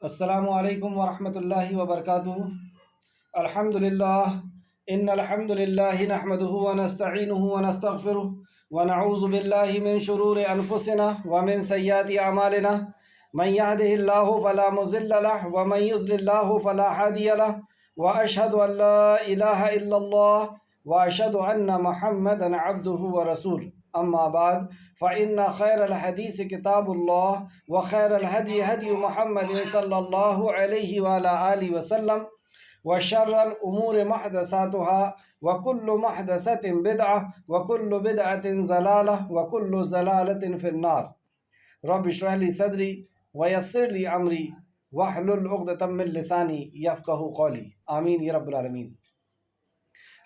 السلام علیکم ورحمۃ اللہ وبرکاتہ۔ الحمدللہ ان الحمدللہ نحمده ونستعینه ونستغفره ونعوذ باللہ من شرور انفسنا ومن سیئات اعمالنا من يهده الله فلا مضل له ومن يضلل الله فلا هادي له واشهد ان لا اله الا الله واشهد ان محمدا عبده ورسوله اما بعد فان خیر الحدیث کتاب اللہ وخیر الهدی هدی محمد صلی اللہ علیہ وآلہ آلہ وسلم وشر الامور محدثاتها وكل محدثة بدعة وكل بدعة ضلالة وكل ضلالة في النار۔ رب اشرح لي صدری ویسر لی امری واحلل عقدۃ من لسانی یفقہوا قولی، آمین یا رب العالمین۔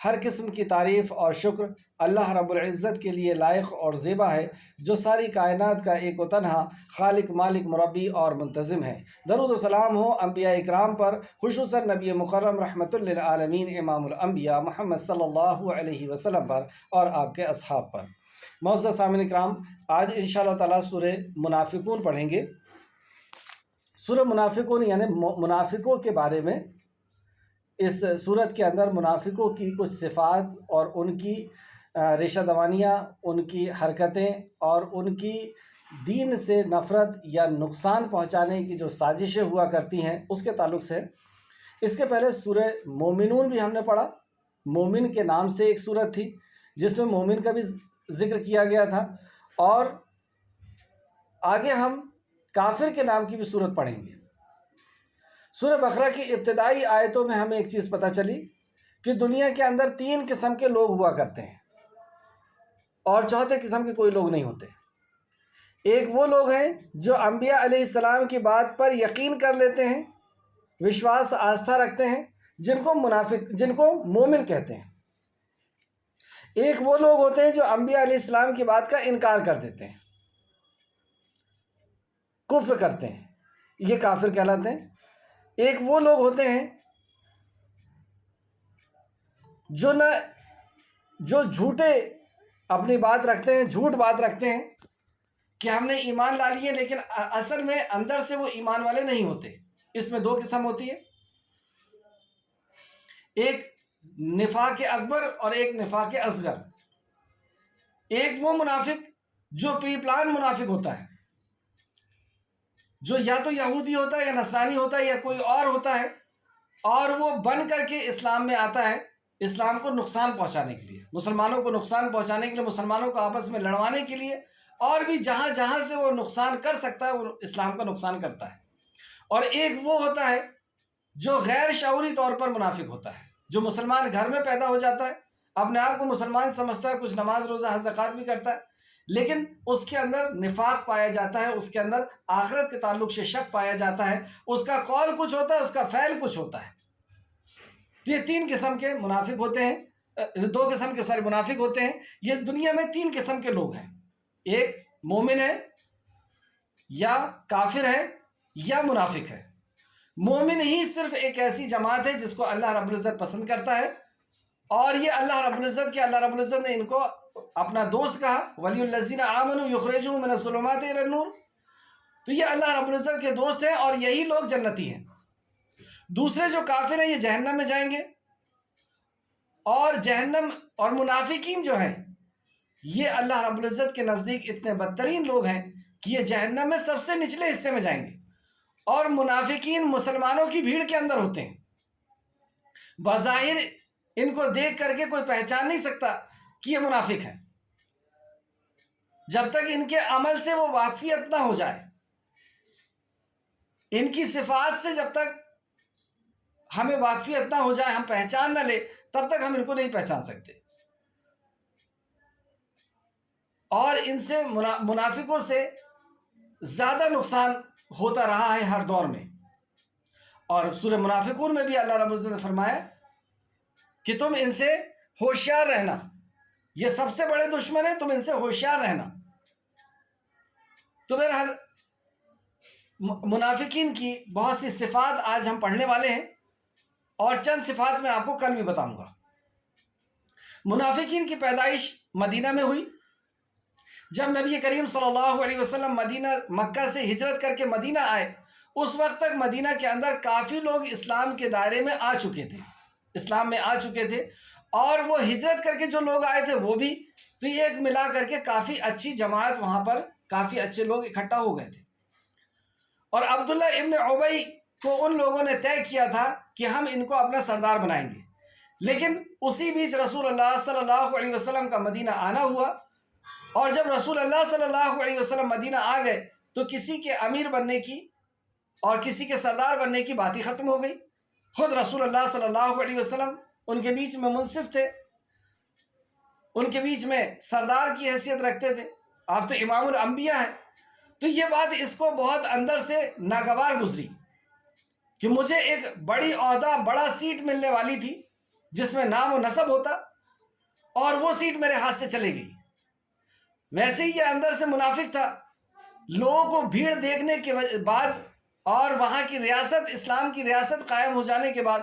ہر قسم کی تعریف اور شکر اللہ رب العزت کے لیے لائق اور زیبا ہے، جو ساری کائنات کا ایک و تنہا خالق، مالک، مربی اور منتظم ہے۔ درود و سلام ہو انبیاء اکرام پر، خصوصاً نبی مکرم رحمۃ للعالمین امام الانبیاء محمد صلی اللہ علیہ وسلم پر اور آپ کے اصحاب پر۔ معزز سامعین اکرام، آج انشاءاللہ تعالیٰ سورہ منافقون پڑھیں گے۔ سورہ منافقون یعنی منافقوں کے بارے میں اس صورت کے اندر منافقوں کی کچھ صفات اور ان کی ریشہ دوانیاں، ان کی حرکتیں اور ان کی دین سے نفرت یا نقصان پہنچانے کی جو سازشیں ہوا کرتی ہیں اس کے تعلق سے۔ اس کے پہلے سورہ مومنون بھی ہم نے پڑھا۔ مومن کے نام سے ایک صورت تھی جس میں مومن کا بھی ذکر کیا گیا تھا، اور آگے ہم کافر کے نام کی بھی صورت پڑھیں گے۔ سورہ بقرہ کی ابتدائی آیتوں میں ہمیں ایک چیز پتہ چلی کہ دنیا کے اندر 3 قسم کے لوگ ہوا کرتے ہیں اور چوتھے قسم کے کوئی لوگ نہیں ہوتے۔ ایک وہ لوگ ہیں جو انبیاء علیہ السلام کی بات پر یقین کر لیتے ہیں، وشواس آستھا رکھتے ہیں، جن کو مومن کہتے ہیں۔ ایک وہ لوگ ہوتے ہیں جو انبیاء علیہ السلام کی بات کا انکار کر دیتے ہیں، کفر کرتے ہیں، یہ کافر کہلاتے ہیں۔ ایک وہ لوگ ہوتے ہیں جو جھوٹے اپنی بات رکھتے ہیں، جھوٹ بات رکھتے ہیں کہ ہم نے ایمان لا لیے، لیکن اصل میں اندر سے وہ ایمان والے نہیں ہوتے۔ اس میں 2 قسم ہوتی ہے، ایک نفاق اکبر اور ایک نفاق اصغر۔ ایک وہ منافق جو پری پلان منافق ہوتا ہے، جو یا تو یہودی ہوتا ہے یا نصرانی ہوتا ہے یا کوئی اور ہوتا ہے، اور وہ بن کر کے اسلام میں آتا ہے اسلام کو نقصان پہنچانے کے لیے، مسلمانوں کو نقصان پہنچانے کے لیے، مسلمانوں کو آپس میں لڑوانے کے لیے، اور بھی جہاں جہاں سے وہ نقصان کر سکتا ہے وہ اسلام کا نقصان کرتا ہے۔ اور ایک وہ ہوتا ہے جو غیر شعوری طور پر منافق ہوتا ہے، جو مسلمان گھر میں پیدا ہو جاتا ہے، اپنے آپ کو مسلمان سمجھتا ہے، کچھ نماز روزہ حج زکوٰۃ بھی کرتا ہے، لیکن اس کے اندر نفاق پایا جاتا ہے، اس کے اندر آخرت کے تعلق سے شک پایا جاتا ہے، اس کا قول کچھ ہوتا ہے، اس کا فعل کچھ ہوتا ہے۔ تو یہ 3 قسم کے منافق ہوتے ہیں، 2 قسم کے منافق ہوتے ہیں۔ یہ دنیا میں 3 قسم کے لوگ ہیں، ایک مومن ہے یا کافر ہے یا منافق ہے۔ مومن ہی صرف ایک ایسی جماعت ہے جس کو اللہ رب العزت پسند کرتا ہے، اور یہ اللہ رب العزت نے ان کو اپنا دوست کہا، ولی الذین آمنوا یخرجوہم من الظلمات الی النور۔ تو یہ اللہ رب العزت کے دوست ہیں اور یہی لوگ جنتی ہیں۔ دوسرے جو کافر ہیں یہ جہنم میں جائیں گے، اور جہنم اور منافقین جو ہیں یہ اللہ رب العزت کے نزدیک اتنے بدترین لوگ ہیں کہ یہ جہنم میں سب سے نچلے حصے میں جائیں گے، اور منافقین مسلمانوں کی بھیڑ کے اندر ہوتے ہیں۔ بظاہر ان کو دیکھ کر کے کوئی پہچان نہیں سکتا کہ یہ منافق ہیں، جب تک ان کے عمل سے وہ واقفیت نہ ہو جائے، ان کی صفات سے جب تک ہمیں واقفیت نہ ہو جائے، ہم پہچان نہ لے، تب تک ہم ان کو نہیں پہچان سکتے۔ اور ان سے منافقوں سے زیادہ نقصان ہوتا رہا ہے ہر دور میں۔ اور سورہ منافقون میں بھی اللہ رب العزت نے فرمایا کہ تم ان سے ہوشیار رہنا، یہ سب سے بڑے دشمن ہیں، تم ان سے ہوشیار رہنا۔ تو بہرحال منافقین کی بہت سی صفات آج ہم پڑھنے والے ہیں، اور چند صفات میں آپ کو کل بھی بتاؤں گا۔ منافقین کی پیدائش مدینہ میں ہوئی۔ جب نبی کریم صلی اللہ علیہ وسلم مکہ سے ہجرت کر کے مدینہ آئے، اس وقت تک مدینہ کے اندر کافی لوگ اسلام کے دائرے میں آ چکے تھے، اسلام میں آ چکے تھے، اور وہ ہجرت کر کے جو لوگ آئے تھے وہ بھی، تو یہ ایک ملا کر کے کافی اچھی جماعت، وہاں پر کافی اچھے لوگ اکٹھا ہو گئے تھے۔ اور عبداللہ ابن ابی کو ان لوگوں نے طے کیا تھا کہ ہم ان کو اپنا سردار بنائیں گے، لیکن اسی بیچ رسول اللہ صلی اللہ علیہ وسلم کا مدینہ آنا ہوا، اور جب رسول اللہ صلی اللہ علیہ وسلم مدینہ آ گئے تو کسی کے امیر بننے کی اور کسی کے سردار بننے کی بات ہی ختم ہو گئی۔ خود رسول اللہ صلی اللہ علیہ وسلم ان کے بیچ میں منصف تھے، ان کے بیچ میں سردار کی حیثیت رکھتے تھے، آپ تو امام الانبیاء ہیں۔ تو یہ بات اس کو بہت اندر سے ناگوار گزری کہ مجھے ایک بڑی عہدہ، بڑا سیٹ ملنے والی تھی جس میں نام و نسب ہوتا، اور وہ سیٹ میرے ہاتھ سے چلے گئی۔ ویسے ہی یہ اندر سے منافق تھا، لوگوں کو بھیڑ دیکھنے کے بعد اور وہاں کی ریاست، اسلام کی ریاست قائم ہو جانے کے بعد،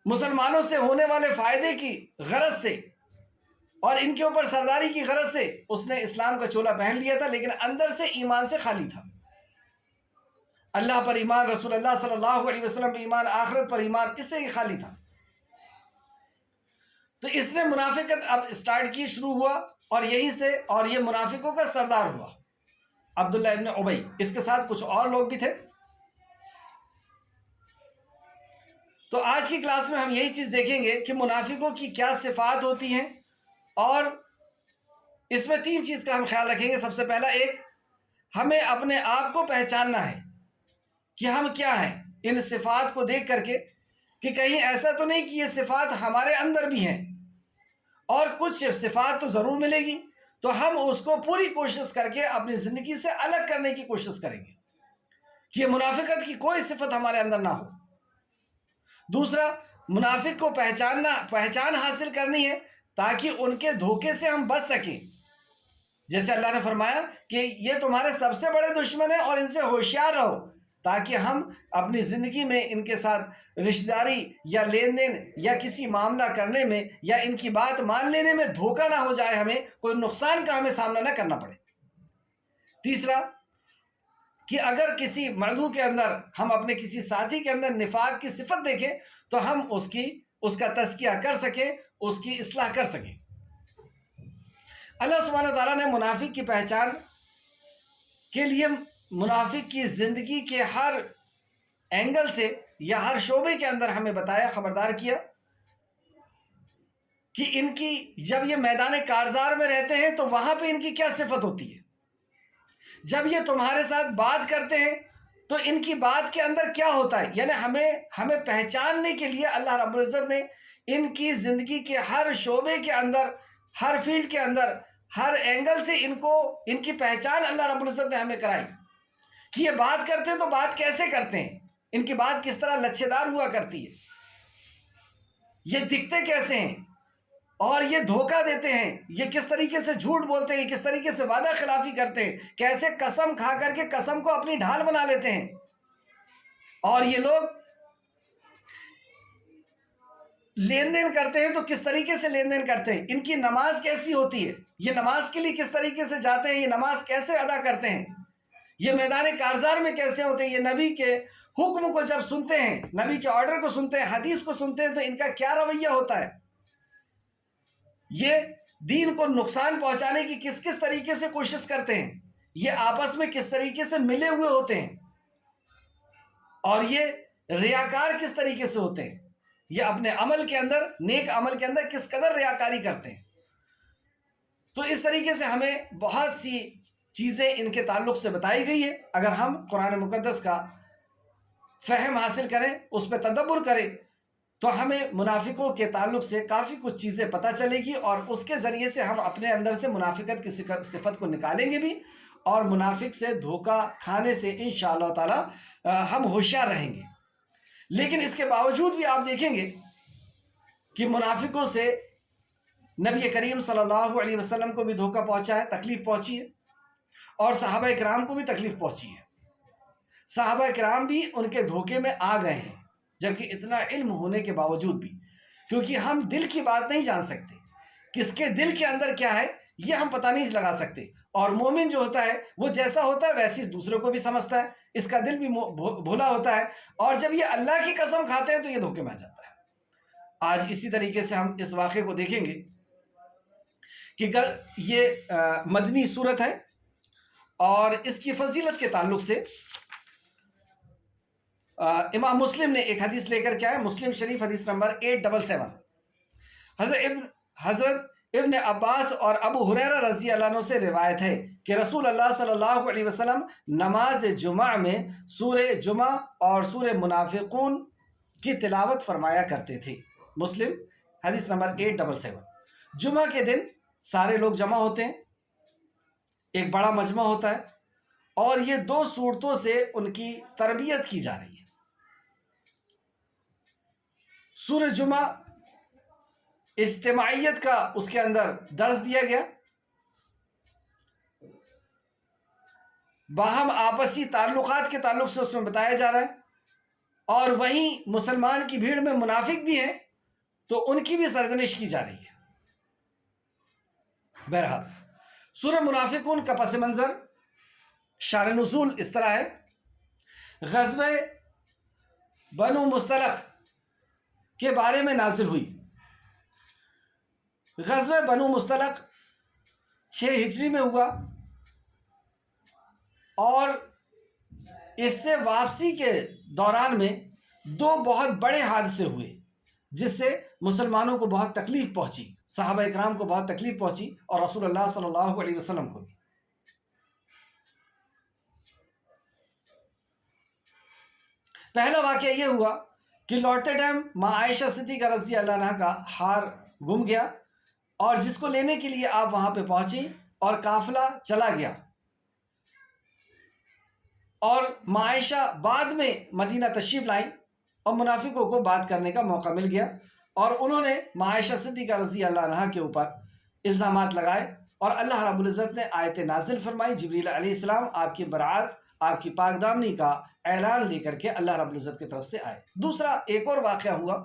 مسلمانوں سے ہونے والے فائدے کی غرض سے اور ان کے اوپر سرداری کی غرض سے اس نے اسلام کا چولا پہن لیا تھا، لیکن اندر سے ایمان سے خالی تھا۔ اللہ پر ایمان، رسول اللہ صلی اللہ علیہ وسلم پر ایمان، آخرت پر ایمان، اس سے ہی خالی تھا۔ تو اس نے منافقت اب اسٹارٹ کی، شروع ہوا، اور یہی سے، اور یہ منافقوں کا سردار ہوا عبداللہ ابن ابی۔ اس کے ساتھ کچھ اور لوگ بھی تھے۔ تو آج کی کلاس میں ہم یہی چیز دیکھیں گے کہ منافقوں کی کیا صفات ہوتی ہیں، اور اس میں 3 چیز کا ہم خیال رکھیں گے۔ سب سے پہلا، ایک، ہمیں اپنے آپ کو پہچاننا ہے کہ ہم کیا ہیں ان صفات کو دیکھ کر کے، کہ کہیں ایسا تو نہیں کہ یہ صفات ہمارے اندر بھی ہیں، اور کچھ صفات تو ضرور ملے گی، تو ہم اس کو پوری کوشش کر کے اپنی زندگی سے الگ کرنے کی کوشش کریں گے کہ یہ منافقت کی کوئی صفت ہمارے اندر نہ ہو۔ دوسرا، منافق کو پہچان حاصل کرنی ہے تاکہ ان کے دھوکے سے ہم بچ سکیں۔ جیسے اللہ نے فرمایا کہ یہ تمہارے سب سے بڑے دشمن ہیں اور ان سے ہوشیار رہو، تاکہ ہم اپنی زندگی میں ان کے ساتھ رشتہ داری یا لین دین یا کسی معاملہ کرنے میں یا ان کی بات مان لینے میں دھوکہ نہ ہو جائے، ہمیں کوئی نقصان کا ہمیں سامنا نہ کرنا پڑے۔ تیسرا، کہ اگر کسی مردو کے اندر، ہم اپنے کسی ساتھی کے اندر نفاق کی صفت دیکھیں تو ہم اس کا تزکیہ کر سکیں، اس کی اصلاح کر سکیں۔ اللہ سبحانہ وتعالیٰ نے منافق کی پہچان کے لیے منافق کی زندگی کے ہر اینگل سے یا ہر شعبے کے اندر ہمیں بتایا، خبردار کیا کہ ان کی، جب یہ میدان کارزار میں رہتے ہیں تو وہاں پہ ان کی کیا صفت ہوتی ہے، جب یہ تمہارے ساتھ بات کرتے ہیں تو ان کی بات کے اندر کیا ہوتا ہے۔ یعنی ہمیں پہچاننے کے لیے اللہ رب العزت نے ان کی زندگی کے ہر شعبے کے اندر، ہر فیلڈ کے اندر، ہر اینگل سے ان کی پہچان اللہ رب العزت نے ہمیں کرائی کہ یہ بات کرتے ہیں تو بات کیسے کرتے ہیں، ان کی بات کس طرح لچھے دار ہوا کرتی ہے، یہ دکھتے کیسے ہیں، اور یہ دھوکہ دیتے ہیں، یہ کس طریقے سے جھوٹ بولتے ہیں، کس طریقے سے وعدہ خلافی کرتے ہیں، کیسے قسم کھا کر کے قسم کو اپنی ڈھال بنا لیتے ہیں، اور یہ لوگ لین دین کرتے ہیں تو کس طریقے سے لین دین کرتے ہیں، ان کی نماز کیسی ہوتی ہے، یہ نماز کے لیے کس طریقے سے جاتے ہیں، یہ نماز کیسے ادا کرتے ہیں، یہ میدان کارزار میں کیسے ہوتے ہیں، یہ نبی کے حکم کو جب سنتے ہیں، نبی کے آرڈر کو سنتے ہیں، حدیث کو سنتے ہیں، تو ان کا کیا رویہ ہوتا ہے، یہ دین کو نقصان پہنچانے کی کس طریقے سے کوشش کرتے ہیں، یہ آپس میں کس طریقے سے ملے ہوئے ہوتے ہیں، اور یہ ریاکار کس طریقے سے ہوتے ہیں، یہ اپنے عمل کے اندر، نیک عمل کے اندر کس قدر ریاکاری کرتے ہیں۔ تو اس طریقے سے ہمیں بہت سی چیزیں ان کے تعلق سے بتائی گئی ہے۔ اگر ہم قرآن مقدس کا فہم حاصل کریں، اس پہ تدبر کریں، تو ہمیں منافقوں کے تعلق سے کافی کچھ چیزیں پتہ چلے گی، اور اس کے ذریعے سے ہم اپنے اندر سے منافقت کی صفت کو نکالیں گے بھی، اور منافق سے دھوکہ کھانے سے انشاءاللہ تعالی ہم ہوشیار رہیں گے۔ لیکن اس کے باوجود بھی آپ دیکھیں گے کہ منافقوں سے نبی کریم صلی اللہ علیہ وسلم کو بھی دھوکہ پہنچا ہے، تکلیف پہنچی ہے، اور صحابہ کرام کو بھی تکلیف پہنچی ہے۔ صحابہ کرام بھی ان کے دھوکے میں آ گئے ہیں، جبکہ اتنا علم ہونے کے باوجود بھی، کیونکہ ہم دل کی بات نہیں جان سکتے، کس کے دل کے اندر کیا ہے یہ ہم پتہ نہیں لگا سکتے۔ اور مومن جو ہوتا ہے وہ جیسا ہوتا ہے ویسے دوسروں کو بھی سمجھتا ہے، اس کا دل بھی بھولا ہوتا ہے، اور جب یہ اللہ کی قسم کھاتے ہیں تو یہ دھوکے میں آ جاتا ہے۔ آج اسی طریقے سے ہم اس واقعے کو دیکھیں گے کہ یہ مدنی صورت ہے، اور اس کی فضیلت کے تعلق سے امام مسلم نے ایک حدیث لے کر کے آیا، مسلم شریف حدیث نمبر 877۔ حضرت ابن عباس اور ابو ہریرہ رضی اللہ عنہ سے روایت ہے کہ رسول اللہ صلی اللہ علیہ وسلم نماز جمعہ میں سورہ جمعہ اور سورہ منافقون کی تلاوت فرمایا کرتے تھے۔ مسلم حدیث نمبر 877۔ جمعہ کے دن سارے لوگ جمع ہوتے ہیں، ایک بڑا مجمع ہوتا ہے، اور یہ 2 صورتوں سے ان کی تربیت کی جا رہی ہے۔ سورہ جمعہ اجتماعیت کا اس کے اندر درس دیا گیا، باہم آپسی تعلقات کے تعلق سے اس میں بتایا جا رہا ہے، اور وہیں مسلمان کی بھیڑ میں منافق بھی ہیں تو ان کی بھی سرزنش کی جا رہی ہے۔ بہرحال سورہ منافقون کا پس منظر، شان نزول اس طرح ہے۔ غزوہ بنو مصطلق کے بارے میں نازل ہوئی۔ غزوہ بنو مصطلق 6 ہجری میں ہوا، اور اس سے واپسی کے دوران میں 2 بہت بڑے حادثے ہوئے جس سے مسلمانوں کو بہت تکلیف پہنچی، صحابہ اکرام کو بہت تکلیف پہنچی، اور رسول اللہ صلی اللہ علیہ وسلم کو بھی۔ پہلا واقعہ یہ ہوا کہ لوٹتے ٹائم ماں عائشہ صدیقہ رضی اللہ عنہا کا ہار گم گیا، اور جس کو لینے کے لیے آپ وہاں پہ پہنچی، اور قافلہ چلا گیا، اور ماں عائشہ بعد میں مدینہ تشریف لائیں، اور منافقوں کو بات کرنے کا موقع مل گیا، اور انہوں نے ماں عائشہ صدیقہ رضی اللہ عنہا کے اوپر الزامات لگائے، اور اللہ رب العزت نے آیت نازل فرمائی، جبریل علیہ السلام آپ کی برات، آپ کی پاک دامنی کا اعلان لے کر کے اللہ رب العزت کی طرف سے آئے۔ دوسرا ایک اور واقعہ ہوا،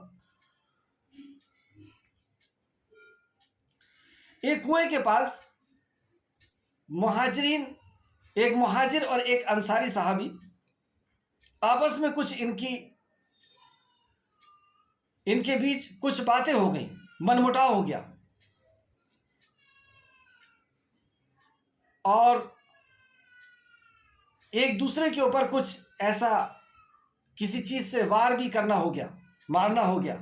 ایک کنویں کے پاس مہاجرین، ایک مہاجر اور ایک انصاری صحابی، آپس میں کچھ ان کے بیچ کچھ باتیں ہو گئیں، من مٹاؤ ہو گیا، اور ایک دوسرے کے اوپر کچھ ایسا کسی چیز سے وار بھی کرنا ہو گیا، مارنا ہو گیا۔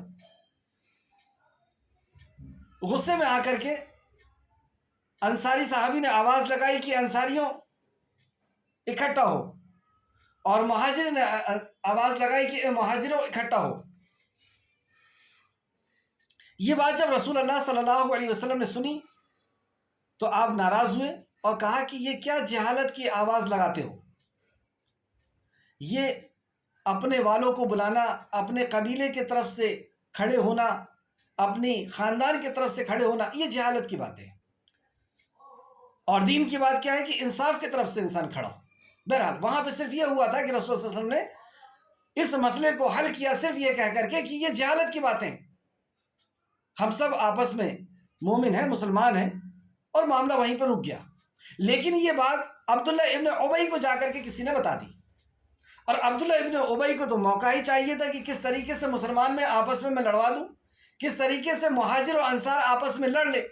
غصے میں آ کر کے انصاری صحابی نے آواز لگائی کہ انصاریوں اکٹھا ہو، اور مہاجر نے آواز لگائی کہ اے مہاجروں اکٹھا ہو۔ یہ بات جب رسول اللہ صلی اللہ علیہ وسلم نے سنی تو آپ ناراض ہوئے اور کہا کہ یہ کیا جہالت کی آواز لگاتے ہو؟ یہ اپنے والوں کو بلانا، اپنے قبیلے کی طرف سے کھڑے ہونا، اپنی خاندان کی طرف سے کھڑے ہونا، یہ جہالت کی بات ہے، اور دین کی بات کیا ہے کہ انصاف کی طرف سے انسان کھڑا ہو۔ بہرحال وہاں پہ صرف یہ ہوا تھا کہ رسول صلی اللہ علیہ وسلم نے اس مسئلے کو حل کیا صرف یہ کہہ کر کے کہ یہ جہالت کی باتیں، ہم سب آپس میں مومن ہیں، مسلمان ہیں، اور معاملہ وہیں پر رک گیا۔ لیکن یہ بات عبداللہ ابن ابی کو جا کر کے کسی نے بتا دی، اور عبداللہ ابن ابی کو تو موقع ہی چاہیے تھا کہ کس طریقے سے مسلمان میں آپس میں لڑوا دوں، کس طریقے سے مہاجر اور انصار آپس میں لڑ لے،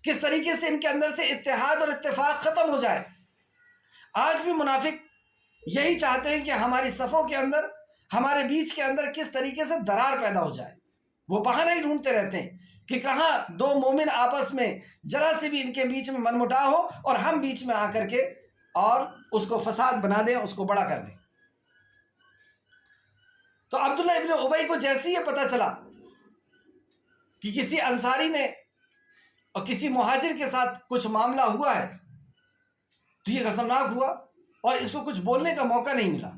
کس طریقے سے ان کے اندر سے اتحاد اور اتفاق ختم ہو جائے۔ آج بھی منافق یہی چاہتے ہیں کہ ہماری صفوں کے اندر، ہمارے بیچ کے اندر کس طریقے سے درار پیدا ہو جائے۔ وہ بہانہ ہی ڈھونڈتے رہتے ہیں کہ کہاں 2 مومن آپس میں ذرا سے بھی ان کے بیچ میں من مٹاؤ ہو، اور ہم بیچ میں آ کر کے اور اس کو فساد بنا دیں، اس کو بڑا کر دیں۔ تو عبداللہ ابن ابی کو جیسے یہ پتا چلا کہ کسی انصاری نے اور کسی مہاجر کے ساتھ کچھ معاملہ ہوا ہے، تو یہ غضبناک ہوا، اور اس کو کچھ بولنے کا موقع نہیں ملا۔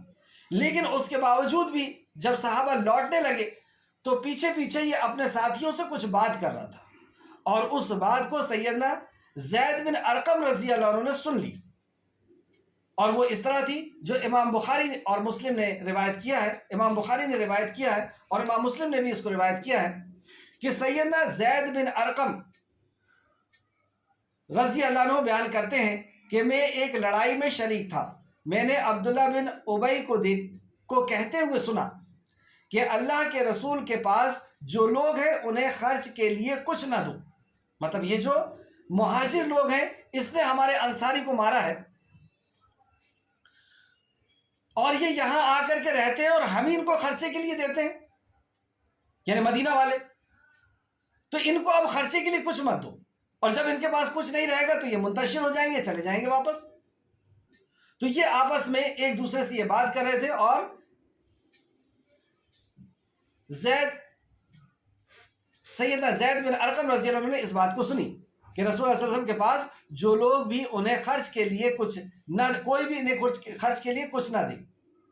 لیکن اس کے باوجود بھی جب صحابہ لوٹنے لگے تو پیچھے پیچھے یہ اپنے ساتھیوں سے کچھ بات کر رہا تھا، اور اس بات کو سیدنا زید بن ارقم رضی اللہ عنہ نے سن لی، اور وہ اس طرح تھی جو امام بخاری اور مسلم نے روایت کیا ہے۔ امام بخاری نے روایت کیا ہے اور امام مسلم نے بھی اس کو روایت کیا ہے کہ سیدنا زید بن ارقم رضی اللہ عنہ بیان کرتے ہیں کہ میں ایک لڑائی میں شریک تھا، میں نے عبداللہ بن ابی کو کہتے ہوئے سنا کہ اللہ کے رسول کے پاس جو لوگ ہیں انہیں خرچ کے لیے کچھ نہ دو. مطلب یہ جو مہاجر لوگ ہیں اس نے ہمارے انصاری کو مارا ہے اور یہ یہاں آ کر کے رہتے ہیں اور ہم ان کو خرچے کے لیے دیتے ہیں، یعنی مدینہ والے. تو ان کو اب خرچے کے لیے کچھ مت دو، اور جب ان کے پاس کچھ نہیں رہے گا تو یہ منتشر ہو جائیں گے، چلے جائیں گے واپس. تو یہ آپس میں ایک دوسرے سے یہ بات کر رہے تھے، اور سیدنا زید بن ارقم رضی اللہ عنہ نے اس بات کو سنی کہ رسول اللہ صلی اللہ علیہ وسلم کے پاس جو لوگ بھی انہیں خرچ کے لیے کچھ نہ، کوئی بھی انہیں خرچ کے لیے کچھ نہ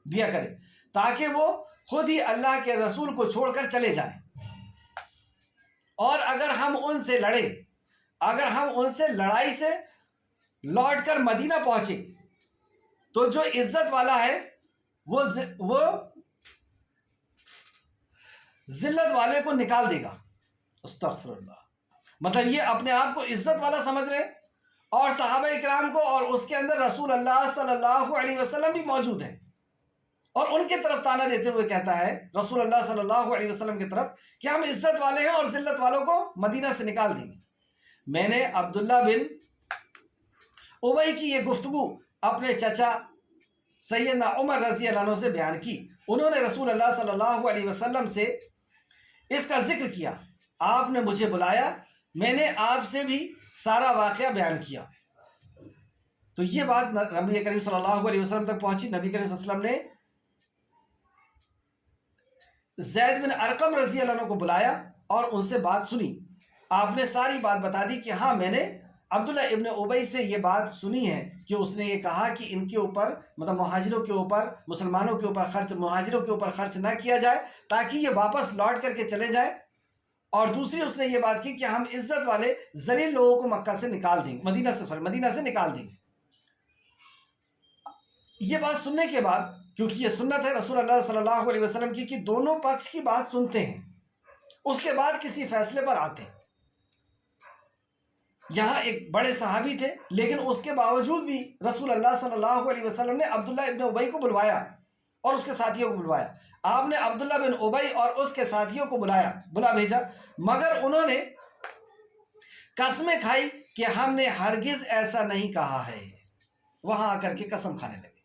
دیا کرے، تاکہ وہ خود ہی اللہ کے رسول کو چھوڑ کر چلے جائیں. اور اگر ہم ان سے لڑے، اگر ہم ان سے لڑائی سے لوٹ کر مدینہ پہنچے تو جو عزت والا ہے وہ ذلت والے کو نکال دے گا. استغفر اللہ. مطلب یہ اپنے آپ کو عزت والا سمجھ رہے، اور صحابہ اکرام کو، اور اس کے اندر رسول اللہ صلی اللہ علیہ وسلم بھی موجود ہیں، اور ان کی طرف تانا دیتے ہوئے کہتا ہے رسول اللہ صلی اللہ علیہ وسلم کی طرف کہ ہم عزت والے ہیں اور ذلت والوں کو مدینہ سے نکال دیں گے. میں نے عبداللہ بن ابی کی یہ گفتگو اپنے چچا سیدنا عمر رضی اللہ عنہ سے بیان کی. انہوں نے رسول اللہ صلی اللہ علیہ وسلم سے اس کا ذکر کیا. آپ نے مجھے بلایا، میں نے آپ سے بھی سارا واقعہ بیان کیا. تو یہ بات نبی کریم صلی اللہ علیہ وسلم تک پہنچی. نبی کریم صلی اللہ علیہ وسلم نے زید بن ارقم رضی اللہ عنہ کو بلایا اور ان سے بات سنی. آپ نے ساری بات بتا دی کہ ہاں میں نے عبداللہ ابن ابی سے یہ بات سنی ہے کہ اس نے یہ کہا کہ ان کے اوپر، مطلب مہاجروں کے اوپر، مسلمانوں کے اوپر خرچ، مہاجروں کے اوپر خرچ نہ کیا جائے تاکہ یہ واپس لوٹ کر کے چلے جائے. اور دوسری اس نے یہ بات کی کہ ہم عزت والے ذلیل لوگوں کو مکہ سے نکال دیں گے، مدینہ سے نکال دیں گے. یہ بات سننے کے بعد، کیونکہ یہ سنت ہے رسول اللہ صلی اللہ علیہ وسلم کی کہ دونوں پکش کی بات سنتے ہیں، اس کے بعد کسی فیصلے پر آتے ہیں. یہاں ایک بڑے صحابی تھے، لیکن اس کے باوجود بھی رسول اللہ صلی اللہ علیہ وسلم نے عبداللہ ابن ابی کو بلوایا اور اس کے ساتھیوں کو بلوایا. آپ نے عبداللہ بن ابی اور اس کے ساتھیوں کو بلا بھیجا، مگر انہوں نے قسمیں کھائی کہ ہم نے ہرگز ایسا نہیں کہا ہے. وہاں آ کر کے قسم کھانے لگے.